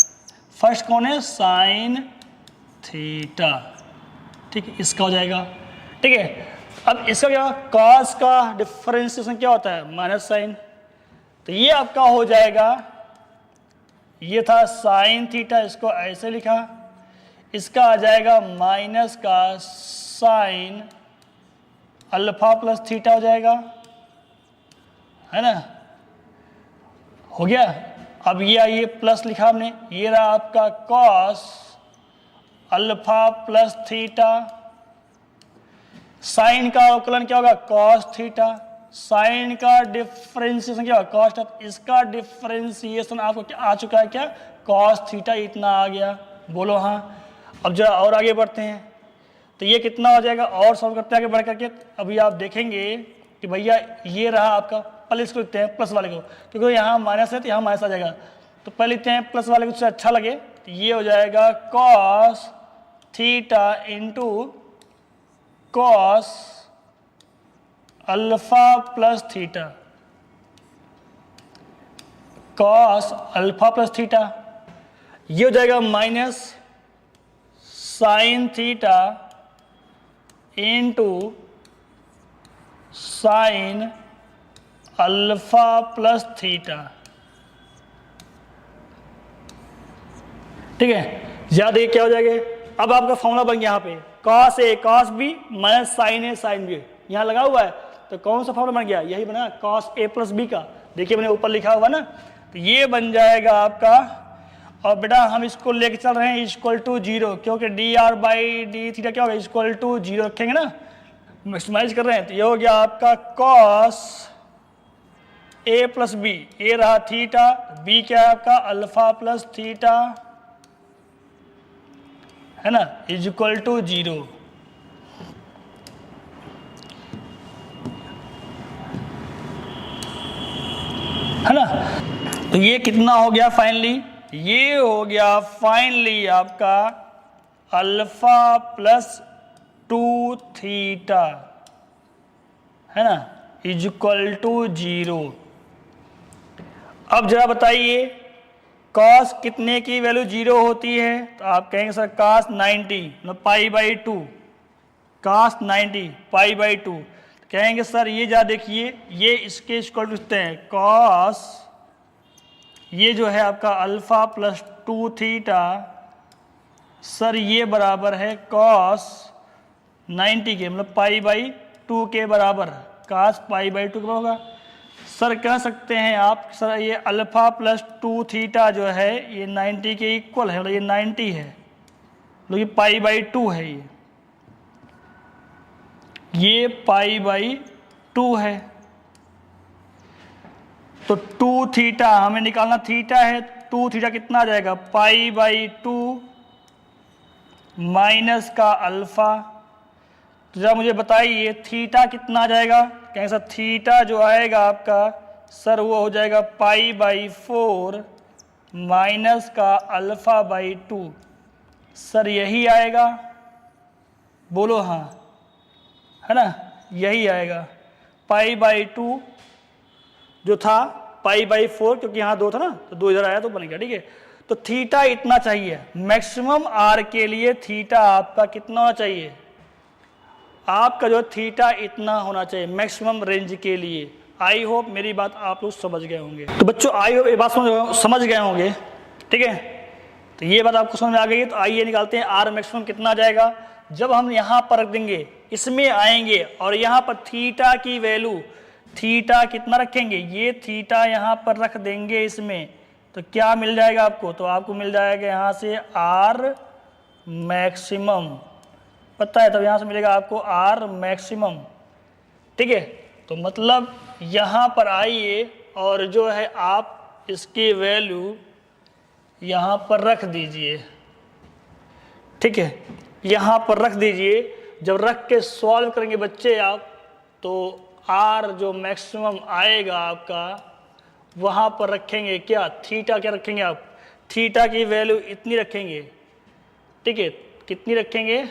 First कौन है, साइन थीटा, ठीक है, इसका हो जाएगा, ठीक है। अब इसका क्या, कॉस का डिफरेंशिएशन क्या होता है, माइनस साइन, तो ये आपका हो जाएगा, ये था साइन थीटा, इसको ऐसे लिखा, इसका आ जाएगा माइनस का साइन अल्फा प्लस थीटा हो जाएगा, है ना, हो गया। अब ये प्लस लिखा हमने, ये रहा आपका cos alpha plus theta, sine का अवकलन क्या होगा, कॉस थीटा, साइन का डिफरेंशिएशन क्या होगा, कॉस थीटा, इसका डिफरेंशिएशन आपको क्या आ चुका है, क्या, कॉस थीटा इतना आ गया, बोलो हाँ। अब जरा और आगे बढ़ते हैं, तो ये कितना हो जाएगा, और सॉल्व करते हैं आगे बढ़ करके। अभी आप देखेंगे कि भैया ये रहा आपका, पहले इसको लिखते हैं प्लस वाले को, क्योंकि यहाँ माइनस है तो यहाँ माइनस आ जाएगा, तो पहले लिखते हैं प्लस वाले को, उससे अच्छा लगे, तो ये हो जाएगा cos theta into cos alpha plus theta, cos alpha plus theta, ये हो जाएगा minus sign theta into sine alpha plus theta, ठीक है। याद है क्या हो जाएगा, अब आपका फॉर्मूला बन गया यहाँ पे, cos A cos B minus sign A sine B, यहाँ लगा हुआ है, तो कौन सा फॉर्मूला बन गया, यही बना कॉस ए प्लस बी का, देखिए मैंने ऊपर लिखा हुआ ना, तो ये बन जाएगा आपका। और बेटा हम इसको लेके चल रहे हैं इक्वल टू जीरो, क्योंकि D R by D theta क्या होगा, इक्वल टू जीरो रखेंगे ना, मैक्सिमाइज कर रहे हैं, तो ये हो गया आपका कॉस ए प्लस बी, ए रहा थीटा, बी क्या है आपका अल्फा प्लस थीटा, है ना, इज इक्वल टू जीरो। है ना, तो ये कितना हो गया फाइनली, ये हो गया फाइनली आपका अल्फा प्लस टू थीटा, है ना, इज इक्वल टू जीरो। अब जरा बताइए कॉस कितने की वैल्यू जीरो होती है, तो आप कहेंगे सर कॉस 90 मतलब pi by two, cos 90 pi by two, कहेंगे सर ये जा देखिए, ये इसके इक्वल टू लिखते हैं कॉस, ये जो है आपका alpha plus two theta, sir ये बराबर है कॉस 90 के मतलब पाई बाई टू के बराबर, कॉस पाई बाई टू के बराबर होगा। सर कह सकते हैं आप, सर ये अल्फा प्लस टू थीटा जो है ये 90 के इक्वल है, मतलब ये 90 है, मतलब ये पाई बाई टू है, ये पाई बाई टू है, तो टू थीटा हमें निकालना, थीटा है, टू थीटा कितना आ जाएगा, पाई बाई टू माइनस का अल्फा, तो जरा मुझे बताइए थीटा कितना आ जाएगा, कहें सर थीटा जो आएगा आपका सर वो हो जाएगा पाई बाई फोर माइनस का अल्फा बाई टू, सर यही आएगा, बोलो हाँ, है ना, यही आएगा, पाई बाई टू जो था पाई बाई फोर, क्योंकि यहाँ दो था ना तो दो इधर आया तो बन गया, ठीक है। तो थीटा इतना चाहिए, मैक्सिमम आर के लिए थीटा आपका कितना होना चाहिए, आपका जो थीटा इतना होना चाहिए मैक्सिमम रेंज के लिए। आई होप मेरी बात आप लोग समझ गए होंगे। तो बच्चों आई होप ये बात समझ गए होंगे, ठीक है। तो ये बात आपको समझ में आ गई है, तो आइए निकालते हैं आर मैक्सिमम कितना आ जाएगा। जब हम यहाँ पर रख देंगे, इसमें आएंगे और यहाँ पर थीटा की वैल्यू, थीटा कितना रखेंगे, ये थीटा यहाँ पर रख देंगे इसमें, तो क्या मिल जाएगा आपको, तो आपको मिल जाएगा यहाँ से आर मैक्सिमम, पता है, तो यहाँ से मिलेगा आपको आर मैक्सिमम, ठीक है। तो मतलब यहाँ पर आइए और जो है आप इसकी वैल्यू यहाँ पर रख दीजिए, ठीक है, यहाँ पर रख दीजिए। जब रख के सॉल्व करेंगे बच्चे आप, तो आर जो मैक्सिमम आएगा आपका वहाँ पर रखेंगे क्या, थीटा क्या रखेंगे आप, थीटा की वैल्यू इतनी रखेंगे, ठीक है, कितनी रखेंगे,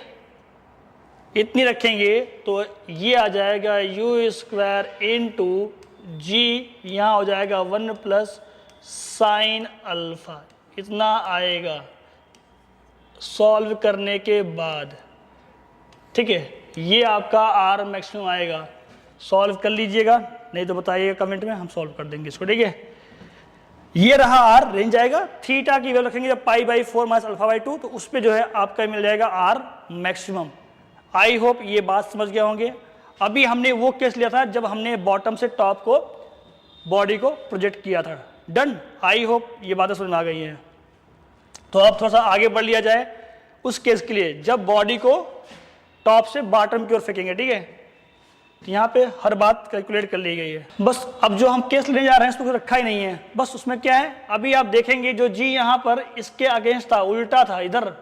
इतनी रखेंगे, तो ये आ जाएगा यू स्क्वायर इंटू जी, यहाँ हो जाएगा 1 प्लस साइन अल्फा, इतना आएगा सॉल्व करने के बाद, ठीक है। ये आपका आर मैक्सिमम आएगा, सॉल्व कर लीजिएगा, नहीं तो बताइएगा कमेंट में, हम सॉल्व कर देंगे इसको, ठीक है। ये रहा आर, रेंज आएगा, थीटा की वैल्यू रखेंगे जब pi by 4 minus alpha by 2, तो उस पर जो है आपका मिल जाएगा आर मैक्सिमम। आई होप ये बात समझ गए होंगे। अभी हमने वो केस लिया था जब हमने बॉटम से टॉप को बॉडी को प्रोजेक्ट किया था, डन। आई होप ये बातें समझ में आ गई हैं। तो अब थोड़ा सा आगे बढ़ लिया जाए उस केस के लिए जब बॉडी को टॉप से बॉटम की ओर फेंकेंगे, ठीक है। तो यहाँ पे हर बात कैलकुलेट कर ली गई है। बस अब जो हम केस लेने जा रहे हैं उसको रखा ही नहीं है, बस उसमें क्या है, अभी आप देखेंगे जो जी यहाँ पर इसके अगेंस्ट था, उल्टा था, इधर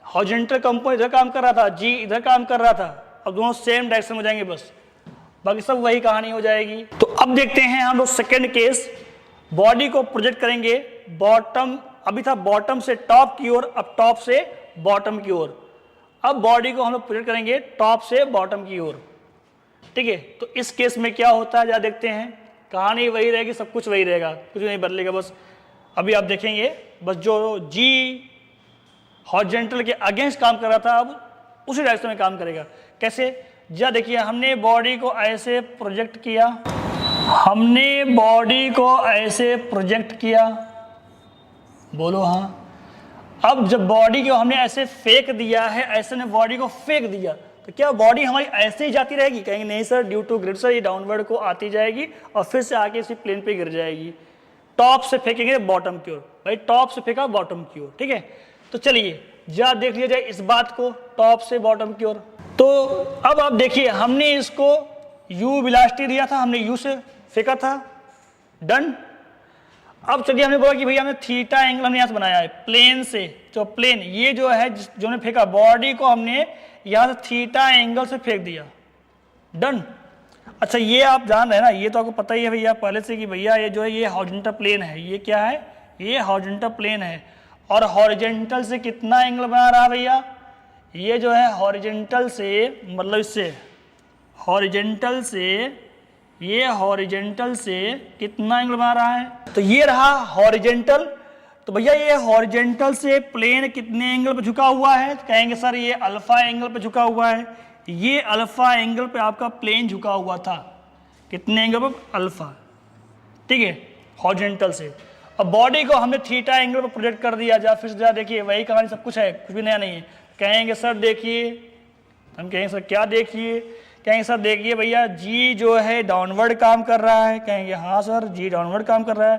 हॉरिजॉन्टल कंपोनेंट इधर काम कर रहा था, जी इधर काम कर रहा था, अब दोनों सेम डायरेक्शन में जाएंगे, बस बाकी सब वही कहानी हो जाएगी। तो अब देखते हैं हम लोग सेकेंड केस, बॉडी को प्रोजेक्ट करेंगे बॉटम, अभी था बॉटम से टॉप की ओर, अब टॉप से बॉटम की ओर, अब बॉडी को हम लोग प्रोजेक्ट करेंगे टॉप से बॉटम की ओर, ठीक है। तो इस केस में क्या होता है जरा देखते हैं, कहानी वही रहेगी, सब कुछ वही रहेगा, कुछ नहीं बदलेगा, बस अभी आप देखेंगे बस जो जी हॉरिजॉन्टल के अगेंस्ट काम कर रहा था अब उसी डायरेक्शन में काम करेगा। कैसे, जरा देखिए, हमने बॉडी को ऐसे प्रोजेक्ट किया, हमने बॉडी को ऐसे प्रोजेक्ट किया, बोलो हाँ। अब जब बॉडी को हमने ऐसे फेंक दिया है, ऐसे ने बॉडी को फेंक दिया, तो क्या बॉडी हमारी ऐसे ही जाती रहेगी, कहेंगे नहीं sir, due to gravity sir ये डाउनवर्ड को आती जाएगी और फिर से आके इसी प्लेन पे गिर जाएगी। टॉप से फेंकेंगे बॉटम की ओर, भाई टॉप से फेंका बॉटम की ओर, ठीक है। तो चलिए जरा देख लिया जाए इस बात को, टॉप से बॉटम की ओर। तो अब आप देखिए, हमने इसको u वेलोसिटी दिया था, हमने u से फेंका था, डन। अब चलिए हमने बोला कि भैया हमने थीटा एंगल हमने यहाँ से बनाया है प्लेन से, तो प्लेन ये जो है जो हमने फेंका, बॉडी को हमने यहाँ से थीटा एंगल से फेंक दिया, डन। अच्छा ये आप जान रहे हैं ना, ये तो आपको पता ही है भैया पहले से कि भैया ये जो है ये हॉरिजॉन्टल प्लेन है, ये क्या है, ये हॉरिजॉन्टल प्लेन है, और हॉरिजॉन्टल से कितना एंगल बना रहा है भैया, ये जो है हॉरिजॉन्टल से, मतलब इससे हॉरिजॉन्टल से, ये हॉरिजॉन्टल से कितना एंगल बना रहा है, तो ये रहा हॉरिजॉन्टल। तो भैया ये हॉरिजॉन्टल से प्लेन कितने एंगल पे झुका हुआ है, तो कहेंगे सर ये अल्फा एंगल पे झुका हुआ है, ये अल्फा एंगल पे आपका प्लेन झुका हुआ था, कितने एंगल पे, अल्फा, ठीक है, हॉरिजॉन्टल से। अब बॉडी को हमने थीटा एंगल पर प्रोजेक्ट कर दिया, जा फिर जा देखिए वही कहानी, सब कुछ है, कुछ भी नया नहीं है। कहेंगे सर देखिए, हम कहेंगे सर क्या देखिए, कहेंगे सर देखिए भैया जी जो है डाउनवर्ड काम कर रहा है, कहेंगे हाँ सर जी डाउनवर्ड काम कर रहा है,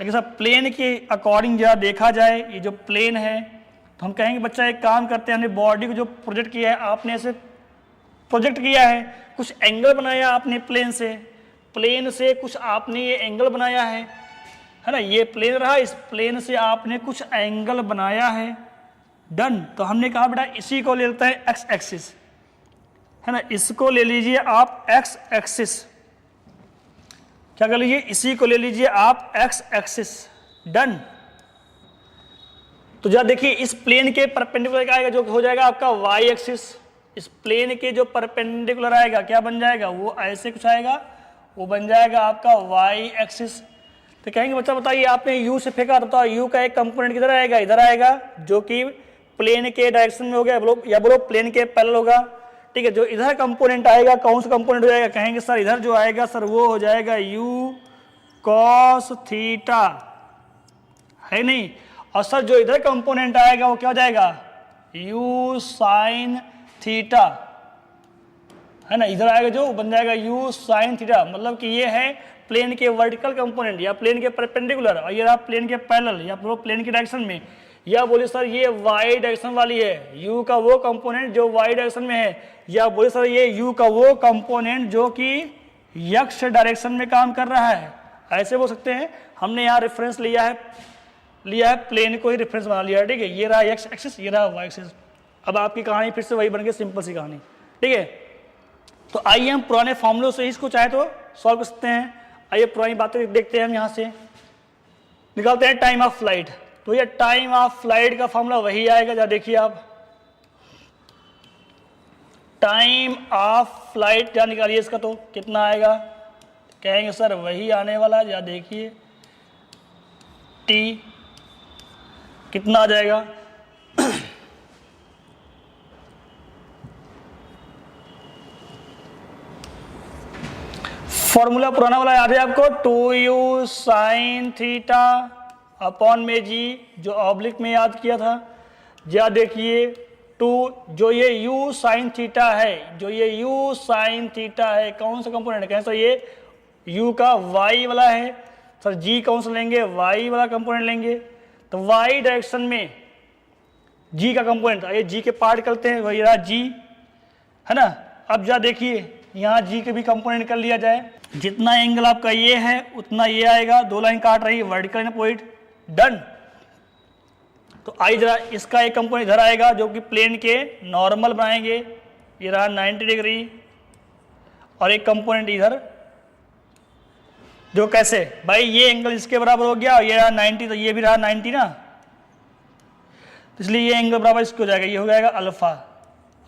लेकिन सर प्लेन के अकॉर्डिंग जरा देखा जाए, ये जो प्लेन है, तो हम कहेंगे बच्चा एक काम करते हैं, हमने बॉडी को जो प्रोजेक्ट किया है, आपने ऐसे प्रोजेक्ट किया है, कुछ एंगल बनाया आपने प्लेन से कुछ आपने ये एंगल बनाया है ना, ये प्लेन रहा, इस प्लेन से आपने कुछ एंगल बनाया है, डन। तो हमने कहा बेटा इसी को ले लेते हैं एक्स एक्सिस, है ना, इसको ले लीजिए आप एक्स एक्सिस, क्या कर लीजिए, इसी को ले लीजिए आप एक्स एक्सिस, डन। तो जरा देखिए इस प्लेन के परपेंडिकुलर क्या आएगा, जो हो जाएगा आपका वाई एक्सिस, इस प्लेन के जो परपेंडिकुलर आएगा क्या बन जाएगा, वो ऐसे कुछ आएगा, वो बन जाएगा आपका वाई एक्सिस। तो कहेंगे बच्चा बताइए आपने u से फेंका था, u का एक कंपोनेंट किधर आएगा, इधर आएगा, जो कि प्लेन के डायरेक्शन में हो गया, या बोलो प्लेन के पैरेलल होगा, ठीक है। जो इधर कंपोनेंट आएगा, कौन सा कंपोनेंट हो जाएगा, कहेंगे सर इधर जो आएगा सर वो हो जाएगा u cos थीटा, है नहीं, और सर जो इधर कंपोनेंट आएगा वो क्या हो जाएगा, u sin थीटा, है ना, इधर आएगा जो बन जाएगा u sin थीटा, मतलब कि ये है प्लेन के वर्टिकल कंपोनेंट या प्लेन के परपेंडिकुलर, और ये रहा प्लेन के पैरेलल या प्लेन के डायरेक्शन में, या बोले सर ये वाई डायरेक्शन वाली है, u का वो कंपोनेंट जो वाई डायरेक्शन में है, या बोले सर ये u का वो कंपोनेंट जो कि x डायरेक्शन में काम कर रहा है, ऐसे बोल सकते हैं। हमने यहाँ रेफरेंस लिया है प्लेन को ही रेफरेंस बना लिया है, ठीक है। ये रहा एक्स एक्सिस, ये रहा वाई एक्सिस। अब आपकी कहानी फिर से वही बन गई, सिंपल सी कहानी, ठीक है। तो आइए हम पुराने फॉर्मूलों से इसको चाहे तो सॉल्व कर सकते हैं। आइए पुरानी बातें देखते हैं हम। यहाँ से निकालते हैं टाइम ऑफ फ्लाइट। तो ये टाइम ऑफ फ्लाइट का फॉर्मूला वही आएगा, जरा देखिए आप, टाइम ऑफ फ्लाइट क्या निकालिए इसका, तो कितना आएगा, कहेंगे सर वही आने वाला है। या देखिए टी कितना आ जाएगा, फॉर्मूला पुराना वाला याद है आपको, 2u साइन थीटा अपॉन में जी, जो ऑब्लिक में याद किया था। या देखिए टू, जो ये u साइन थीटा है, जो ये u साइन थीटा है, कौन सा कंपोनेंट है, कैसा, ये u का y वाला है। सर g कौन सा लेंगे, y वाला कंपोनेंट लेंगे। तो y डायरेक्शन में g का कंपोनेंट, ये g के पार्ट करते हैं, वही रहा g, है ना। अब जा देखिए यहाँ g के भी कंपोनेंट कर लिया जाए, जितना एंगल आपका ये है उतना ये आएगा, दो लाइन काट रही है, वर्टिकल एंड पॉइंट, डन। तो आई जरा इसका एक कंपोनेंट इधर आएगा जो कि प्लेन के नॉर्मल बनाएंगे, ये रहा 90 डिग्री, और एक कंपोनेंट इधर जो कैसे, भाई ये एंगल इसके बराबर हो गया, ये रहा 90, तो ये भी रहा 90 ना, तो इसलिए ये एंगल बराबर इसको हो जाएगा, ये हो जाएगा अल्फा।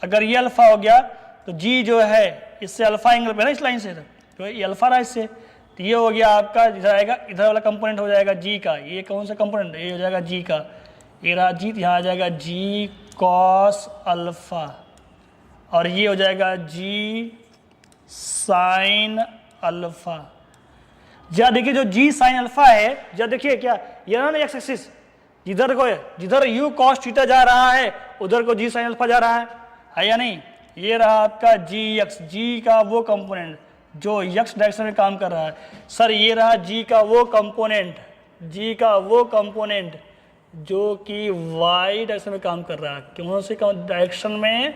अगर ये अल्फा हो गया तो जी जो है इससे अल्फा एंगल पे ना, इस लाइन से, तो ये अल्फा रहा इससे, तो ये हो गया आपका, इधर आएगा, इधर वाला कंपोनेंट हो जाएगा जी का, ये कौन सा कंपोनेंट, ये हो जाएगा जी का, ये रहा जी, यहाँ आ जाएगा जी कॉस अल्फा, और ये हो जाएगा जी साइन अल्फा। जहाँ देखिए जो जी साइन अल्फा है, जहाँ देखिए क्या, ये ना एक्स एक्सिस, जिधर को जिधर यू कॉस थीटा जा रहा है उधर को जी साइन अल्फा जा रहा है या नहीं। ये रहा आपका जी एक्स, जी का वो कंपोनेंट जो एक्स डायरेक्शन में काम कर रहा है। सर ये रहा जी का वो कंपोनेंट, जी का वो कंपोनेंट जो कि वाई डायरेक्शन में काम कर रहा है। कौन से डायरेक्शन में,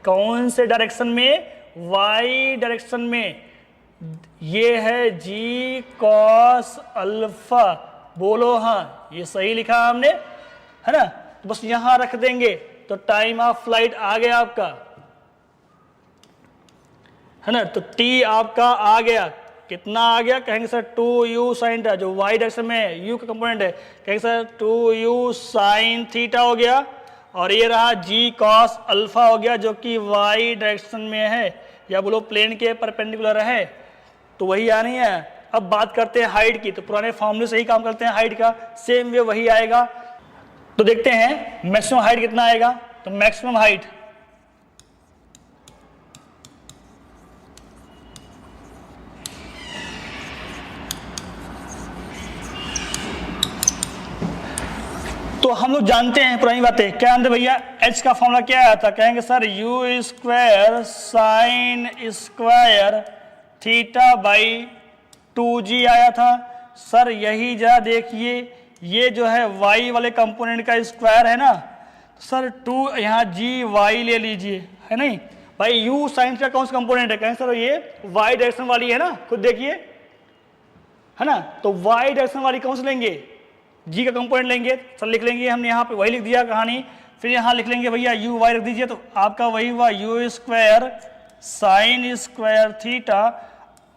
कौन से डायरेक्शन में, वाई डायरेक्शन में। ये है जी कॉस अल्फा, बोलो हाँ, ये सही लिखा हमने, है ना। तो बस यहां रख देंगे तो टाइम ऑफ फ्लाइट आ गया आपका, है ना। तो टी आपका आ गया, कितना आ गया, कहेंगे सर 2u साइन थीटा, जो y डायरेक्शन में u का कंपोनेंट है, कहेंगे सर 2u साइन थीटा हो गया, और ये रहा g cos अल्फा हो गया जो कि y डायरेक्शन में है, या बोलो प्लेन के परपेंडिकुलर है, तो वही आ रही है। अब बात करते हैं हाइट की, तो पुराने फॉर्मूले से ही काम करते हैं हाइट का, सेम वे वही आएगा। तो देखते हैं मैक्सिमम हाइट कितना आएगा। तो मैक्सिमम हाइट, तो हम लोग जानते हैं पुरानी बातें, क्या जानते भैया, h का फॉर्मूला क्या आया था, कहेंगे sir u square sine square theta by 2g आया था। सर यही जरा देखिए, ये जो है y वाले कंपोनेंट का स्क्वायर है ना, सर 2 यहाँ जी वाई ले लीजिए, है नहीं भाई। u साइन का कौन सा कंपोनेंट है, कहेंगे सर ये y डायरेक्शन वाली है ना, खुद देखिए, है ना। तो y डायरेक्शन वाली कौन सा लेंगे, जी का कंपोनेंट लेंगे, सर लिख लेंगे हमने यहाँ पे, वही लिख दिया कहानी। फिर यहाँ लिख लेंगे भैया यू वाई रख दीजिए, तो आपका वही हुआ you square sine square theta,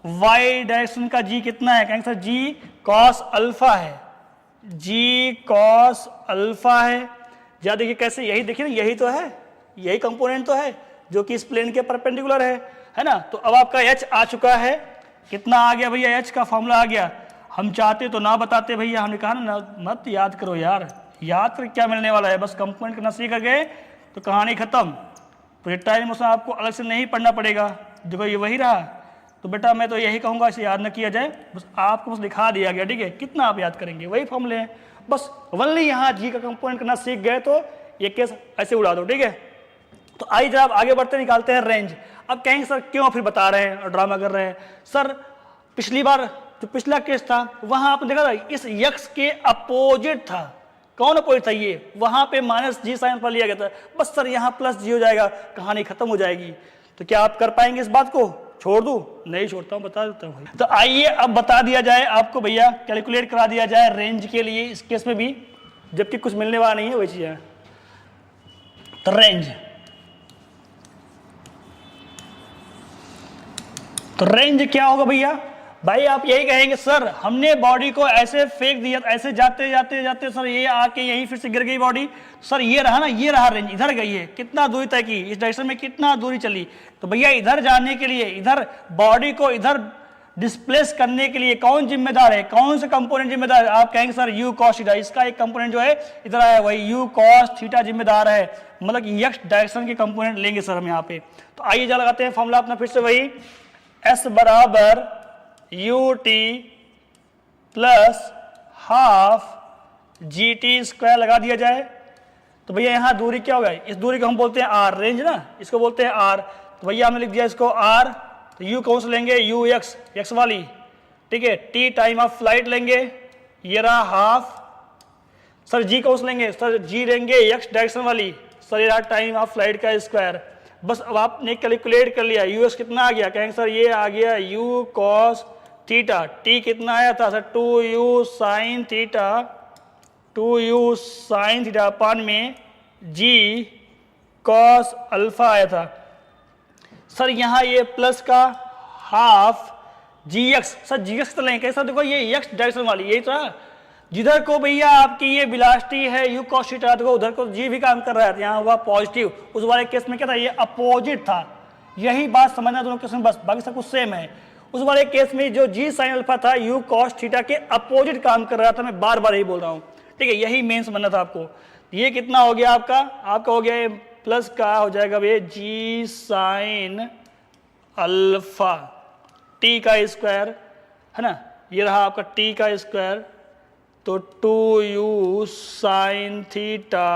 Y direction का जी कितना है, कहेंगे सर जी कॉस अल्फा है, जी कॉस अल्फा है। या देखिए कैसे, यही देखिए ना, यही तो है, यही कंपोनेंट तो है जो कि इस प्लेन के परपेंडिकुलर है ना। तो अब आपका एच आ चुका है, कितना आ गया भैया, एच का फॉर्मूला आ गया। हम चाहते तो ना बताते भैया, हमने कहा ना मत याद करो यार, याद कर क्या मिलने वाला है, बस कंपोनेंट करना सीख गए तो कहानी खत्म। प्रोजेक्टाइल मोशन आपको अलग से नहीं पढ़ना पड़ेगा, देखो ये वही रहा। तो बेटा मैं तो यही कहूँगा इसे याद न किया जाए, बस आपको बस दिखा दिया गया, ठीक है, कितना आप याद करेंगे, वही फॉर्मूले हैं बस। वनली यहाँ जी का कंपोनेंट करना सीख गए तो ये केस ऐसे उड़ा दो, ठीक है। तो आइए जब आगे बढ़ते निकालते हैं रेंज। अब कहेंगे सर क्यों फिर बता रहे हैं और ड्रामा कर रहे हैं, सर पिछली बार जो पिछला केस था वहां आपने देखा था इस यक्स के अपोजिट था, कौन अपोजिट था, ये वहां पे माइनस जी साइन पर लिया गया था, बस सर यहाँ प्लस जी हो जाएगा, कहानी खत्म हो जाएगी। तो क्या आप कर पाएंगे इस बात को, छोड़ दूं, नहीं छोड़ता हूं, बता देता हूं। तो आइए अब बता दिया जाए आपको भैया, कैलकुलेट करा दिया जाए रेंज के लिए इस केस में भी, जबकि कुछ मिलने वाला नहीं है वही चीज है। तो रेंज, तो रेंज क्या होगा भैया? भाई आप यही कहेंगे सर हमने बॉडी को ऐसे फेंक दिया, ऐसे जाते जाते जाते सर ये आके यहीं फिर से गिर गई बॉडी, सर ये रहा ना, ये रहा रेंज, इधर गई है, कितना दूरी तय की, इस डायरेक्शन में कितना दूरी चली। तो भैया इधर जाने के लिए, इधर बॉडी को इधर डिस्प्लेस करने के लिए कौन जिम्मेदार है, कौन सा कंपोनेंट जिम्मेदार है? आप कहेंगे सर यू कॉस थीटा, इसका एक कंपोनेंट जो है इधर आया, वही यू कॉस थीटा जिम्मेदार है, मतलब एक्स डायरेक्शन के कंपोनेंट लेंगे सर हम यहाँ पे। तो आइए जा लगाते हैं फॉर्मूला अपना फिर से वही, एस बराबर U T plus half G T square लगा दिया जाए। तो भैया यहाँ दूरी क्या होगा? इस दूरी को हम बोलते हैं आर, रेंज ना, इसको बोलते हैं आर। तो भैया हमने लिख दिया इसको आर, तो यू कौन सा लेंगे? यू एक्स, एक्स वाली, ठीक है। टी टाइम ऑफ फ्लाइट लेंगे, ये रहा हाफ। सर जी कौन सा लेंगे? सर जी लेंगे एक्स डायरेक्शन वाली, सर ये रहा टाइम ऑफ फ्लाइट का स्क्वायर। बस अब आपने कैलकुलेट कर लिया, यू एक्स कितना आ गया? कहेंगे सर ये आ गया यू कॉस थीटा, टी कितना आया था? Sir 2u sine theta, 2u sine theta upon में जी कॉस अल्फा आया था। सर यहाँ ये प्लस का हाफ जी एक्स, सर जी एक्स तो लेंगे सर, देखो ये एक्स डायरेक्शन वाली यही था, जिधर को भैया आपकी ये वेलोसिटी है यू कॉस थीटा, देखो उधर को जी भी काम कर रहा है, यहाँ हुआ पॉजिटिव। उस वाले केस में क्या था? ये अपोजिट था। यही बात समझना दोनों केस में, बस बाकी सब कुछ सेम है। उस वाले केस में जो जी साइन अल्फा था यू कॉस थीटा के अपोजिट काम कर रहा था, मैं बार बार यही बोल रहा हूँ, ठीक है। यही मेन समझना था आपको। ये कितना हो गया आपका? आपका हो गया प्लस का हो जाएगा भैया जी साइन अल्फा टी का स्क्वायर, है ना, ये रहा आपका टी का स्क्वायर, तो 2u साइन थीटा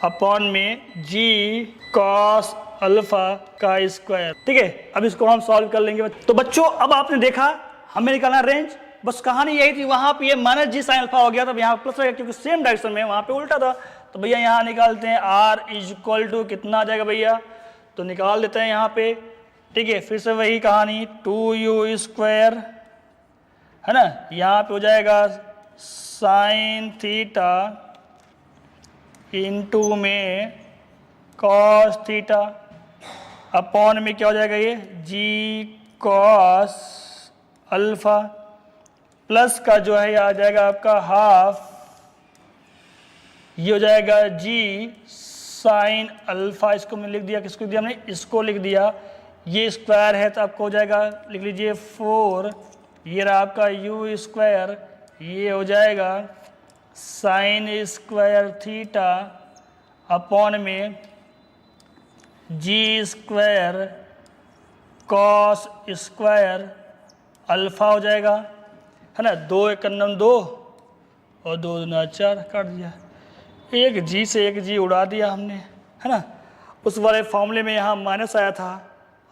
अपॉन में जी कॉस अल्फा का स्क्वायर, ठीक है। अब इसको हम सॉल्व कर लेंगे। तो बच्चों अब आपने देखा हमें निकालना रेंज, बस कहानी यही थी। वहां पे ये माइनस जी साइन अल्फा हो गया, तब यहाँ प्लस रहेगा क्योंकि सेम डायरेक्शन में, वहां पे उल्टा था। तो भैया यहाँ निकालते हैं r इज इक्वल टू कितना आ जाएगा भैया? तो निकाल देते हैं यहाँ पे, ठीक है। फिर से वही कहानी 2u स्क्वायर, है ना, यहाँ पे हो जाएगा साइन थीटा इंटू में कॉस थीटा अपॉन में क्या हो जाएगा? ये जी कॉस अल्फा प्लस का जो है ये आ जाएगा आपका हाफ, ये हो जाएगा जी साइन अल्फा। इसको मैंने लिख दिया, किसको लिख दिया हमने? इसको लिख दिया। ये स्क्वायर है तो आपको हो जाएगा, लिख लीजिए 4, ये रहा आपका यू स्क्वायर, ये हो जाएगा साइन स्क्वायर थीटा अपॉन में जी स्क्वायर कॉस स्क्वायर अल्फा हो जाएगा, है ना। 2 × 2 और 2 × 2 4 काट दिया, एक जी से एक जी उड़ा दिया हमने, है ना। उस वाले फॉर्मूले में यहाँ माइनस आया था,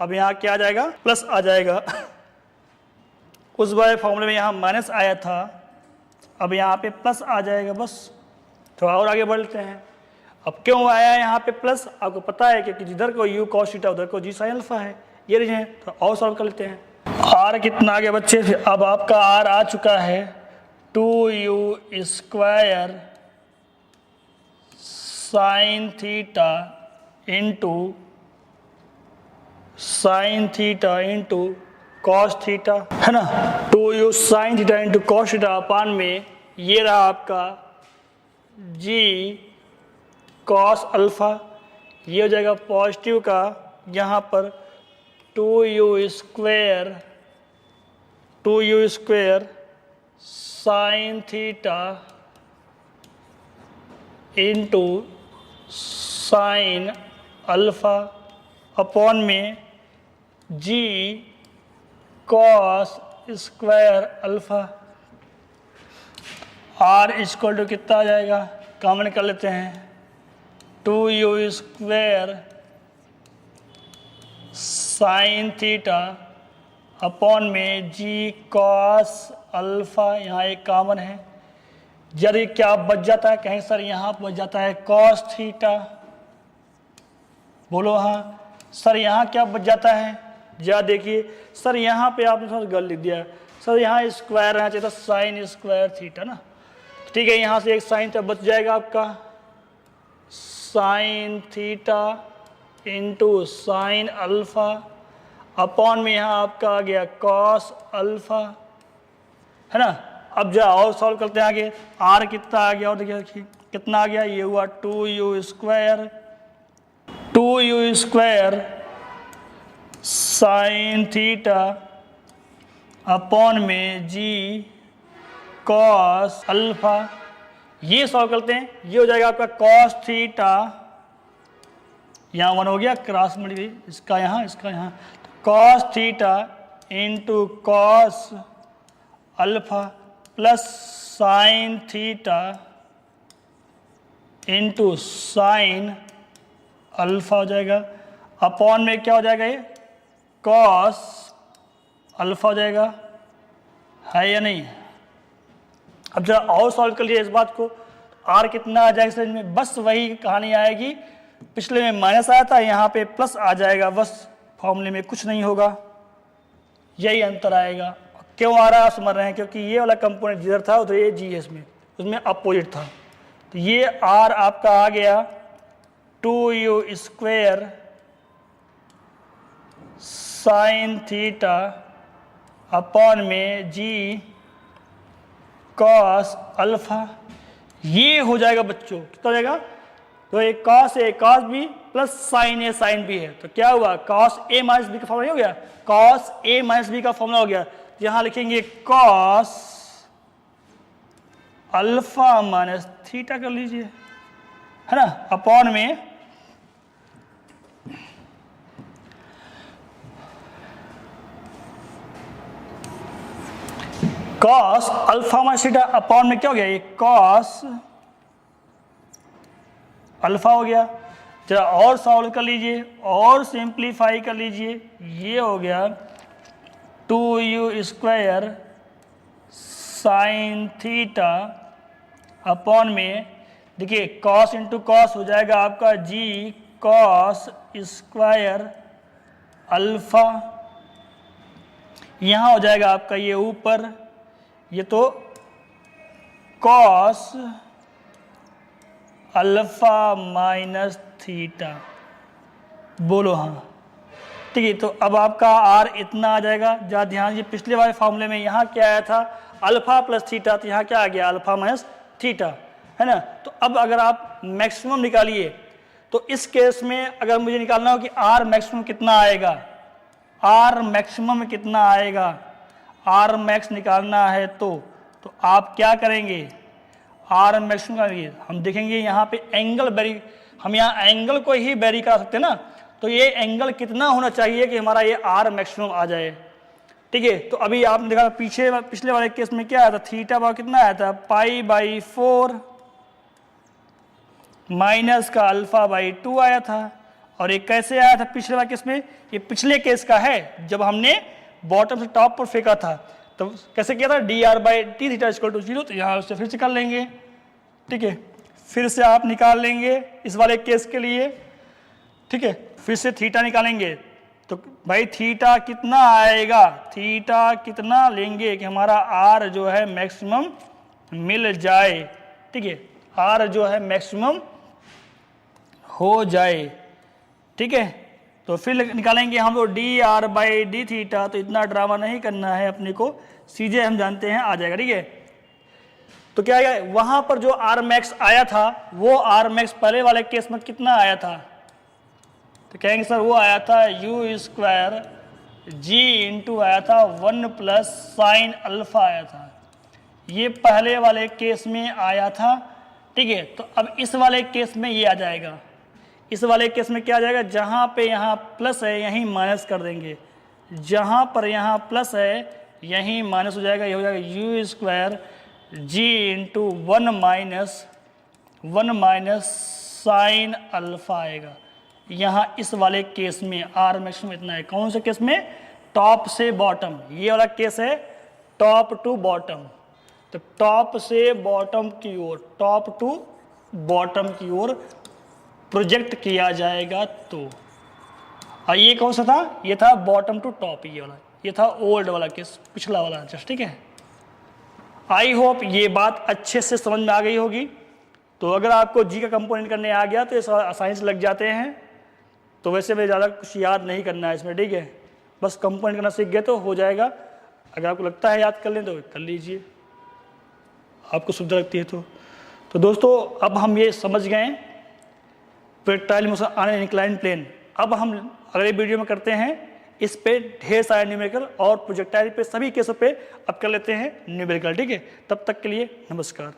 अब यहाँ क्या आ जाएगा? प्लस आ जाएगा। उस वाले फॉर्मूले में यहाँ माइनस आया था, अब यहाँ पे प्लस आ जाएगा। बस थोड़ा और आगे बढ़ते हैं। अब क्यों आया यहाँ पे प्लस? आपको पता है कि जिधर को यू कॉस थीटा उधर को जी साइन अल्फा है, ये रीजन है। तो और सॉल्व कर लेते हैं। आर कितना आ गया बच्चे? अब आपका आर आ चुका है 2u square sine theta into cos theta, है ना। 2u sign theta into cos theta upon में ये रहा आपका जी कॉस अल्फा, ये हो जाएगा पॉजिटिव का, यहाँ पर 2u square sine theta into sine alpha upon में जी cos square alpha. R equal to कितना आ जाएगा? कॉमन कर लेते हैं, 2u square sine theta upon में जी कॉस अल्फा, यहाँ एक कॉमन है। यदि क्या बच जाता है? कहीं सर यहाँ बच जाता है कॉस थीटा, बोलो हाँ। सर यहाँ क्या बच जाता है? या देखिए सर यहाँ पे आपने थोड़ा गलत लिख दिया, सर यहाँ स्क्वायर रहना चाहिए था, साइन स्क्वायर थीटा ना, ठीक है। यहाँ से एक साइन तो बच जाएगा आपका, sign theta into sine alpha upon में यहाँ आपका आ गया कॉस अल्फा, है ना। अब जो और सॉल्व करते हैं आगे, आर कितना आ गया और देखिए कितना आ गया, ये हुआ 2u square sine theta upon में जी कॉस अल्फा। ये सॉल्व करते हैं, ये हो जाएगा आपका कॉस थीटा, यहाँ 1 हो गया क्रॉस मल्टीप्लाई, इसका यहाँ तो cos theta into cos alpha plus sign theta into sine alpha हो जाएगा, अपॉन में क्या हो जाएगा, ये कॉस अल्फा हो जाएगा, है या नहीं। अब जरा और सॉल्व कर लिया इस बात को, आर कितना आ जाएगा समझ में, बस वही कहानी आएगी, पिछले में माइनस आया था यहाँ पे प्लस आ जाएगा, बस फॉर्मूले में कुछ नहीं होगा, यही अंतर आएगा। क्यों आ रहा है आप समझ रहे हैं, क्योंकि ये वाला कंपोनेंट जिधर था उधर ये जी इसमें, उसमें अपोजिट था, तो ये आर आपका आ गया 2u square sine theta upon में जी कॉस अल्फा। ये हो जाएगा बच्चों, कितना हो जाएगा, तो एक cos A cos B plus sign A sine B है, तो क्या हुआ कॉस ए माइनस बी का फॉर्मूला हो गया, कॉस ए माइनस बी का फॉर्मूला हो गया। यहां लिखेंगे कॉस अल्फा माइनस थीटा कर लीजिए, है ना, अपॉन में cos alpha minus theta upon में क्या हो गया, ये कॉस अल्फा हो गया। जरा और सॉल्व कर लीजिए और सिंप्लीफाई कर लीजिए, ये हो गया 2u square sine theta upon में, देखिए कॉस इंटू कॉस हो जाएगा आपका जी कॉस स्क्वायर अल्फा, यहाँ हो जाएगा आपका ये ऊपर, ये तो कॉस अल्फा माइनस थीटा, बोलो हाँ, ठीक है। तो अब आपका आर इतना आ जाएगा, जरा ध्यान, ये पिछले वाले फॉर्मूले में यहाँ क्या आया था अल्फा प्लस थीटा, तो यहाँ क्या आ गया अल्फा माइनस थीटा, है ना। तो अब अगर आप मैक्सिमम निकालिए, तो इस केस में अगर मुझे निकालना हो कि आर मैक्सिमम कितना आएगा, आर मैक्सिमम कितना आएगा, आर मैक्स निकालना है तो आप क्या करेंगे, आर मैक्सिमम करेंगे, हम देखेंगे यहाँ पे एंगल वेरी, हम यहाँ एंगल को ही वेरी करा सकते हैं ना, तो ये एंगल कितना होना चाहिए कि हमारा ये आर मैक्सिमम आ जाए, ठीक है। तो अभी आपने देखा पिछले वाले केस में क्या आया था, थीटा भाव कितना आया था π/4 माइनस का α/2 आया था, और ये कैसे आया था पिछले वाले केस में, ये पिछले केस का है जब हमने बॉटम से टॉप पर फेंका था, तो कैसे किया था dr/t थीटा इक्वल टू 0, तो यहाँ उससे फिर से कर लेंगे, ठीक है, फिर से आप निकाल लेंगे इस वाले केस के लिए, ठीक है, फिर से थीटा निकालेंगे, तो भाई थीटा कितना आएगा, थीटा कितना लेंगे कि हमारा आर जो है मैक्सिमम मिल जाए, ठीक है, आर जो है मैक्सिमम हो जाए, ठीक है। तो फिर निकालेंगे हम लोग dr/d थीटा, तो इतना ड्रामा नहीं करना है अपने को, सीधे हम जानते हैं आ जाएगा, ठीक है। तो क्या है वहां पर जो आर मैक्स आया था, वो आर मैक्स पहले वाले केस में कितना आया था, तो कहेंगे सर वो आया था u स्क्वायर जी इंटू आया था 1 प्लस साइन अल्फा आया था, ये पहले वाले केस में आया था, ठीक है। तो अब इस वाले केस में ये आ जाएगा, इस वाले केस में क्या आ जाएगा, जहां पे यहाँ प्लस है यहीं माइनस कर देंगे, जहां पर यहाँ प्लस है यहीं माइनस हो जाएगा, ये हो जाएगा u square g into 1 minus sine alpha आएगा। यहाँ इस वाले केस में आर मैक्सिमम इतना है, कौन से केस में, टॉप से बॉटम, ये वाला केस है टॉप टू बॉटम, तो टॉप से बॉटम की ओर, टॉप टू बॉटम की ओर प्रोजेक्ट किया जाएगा। तो और ये कौन सा था, ये था बॉटम टू टॉप, ये वाला, ये था ओल्ड वाला केस, पिछला वाला जस्ट, ठीक है। आई होप ये बात अच्छे से समझ में आ गई होगी। तो अगर आपको जी का कंपोनेंट करने आ गया तो ये आसानी से लग जाते हैं, तो वैसे में ज़्यादा कुछ याद नहीं करना है इसमें, ठीक है। बस कंपोनेंट करना सीख गए तो हो जाएगा। अगर आपको लगता है याद कर लें तो कर लीजिए, आपको सुविधा लगती है तो दोस्तों अब हम ये समझ गए हैं projectile motion on an inclined plane. अब हम अगले वीडियो में करते हैं इस पे ढेर सारे न्यूमेरिकल और प्रोजेक्टाइल पे सभी केसों पे अब कर लेते हैं न्यूमेरिकल। ठीक है, तब तक के लिए नमस्कार।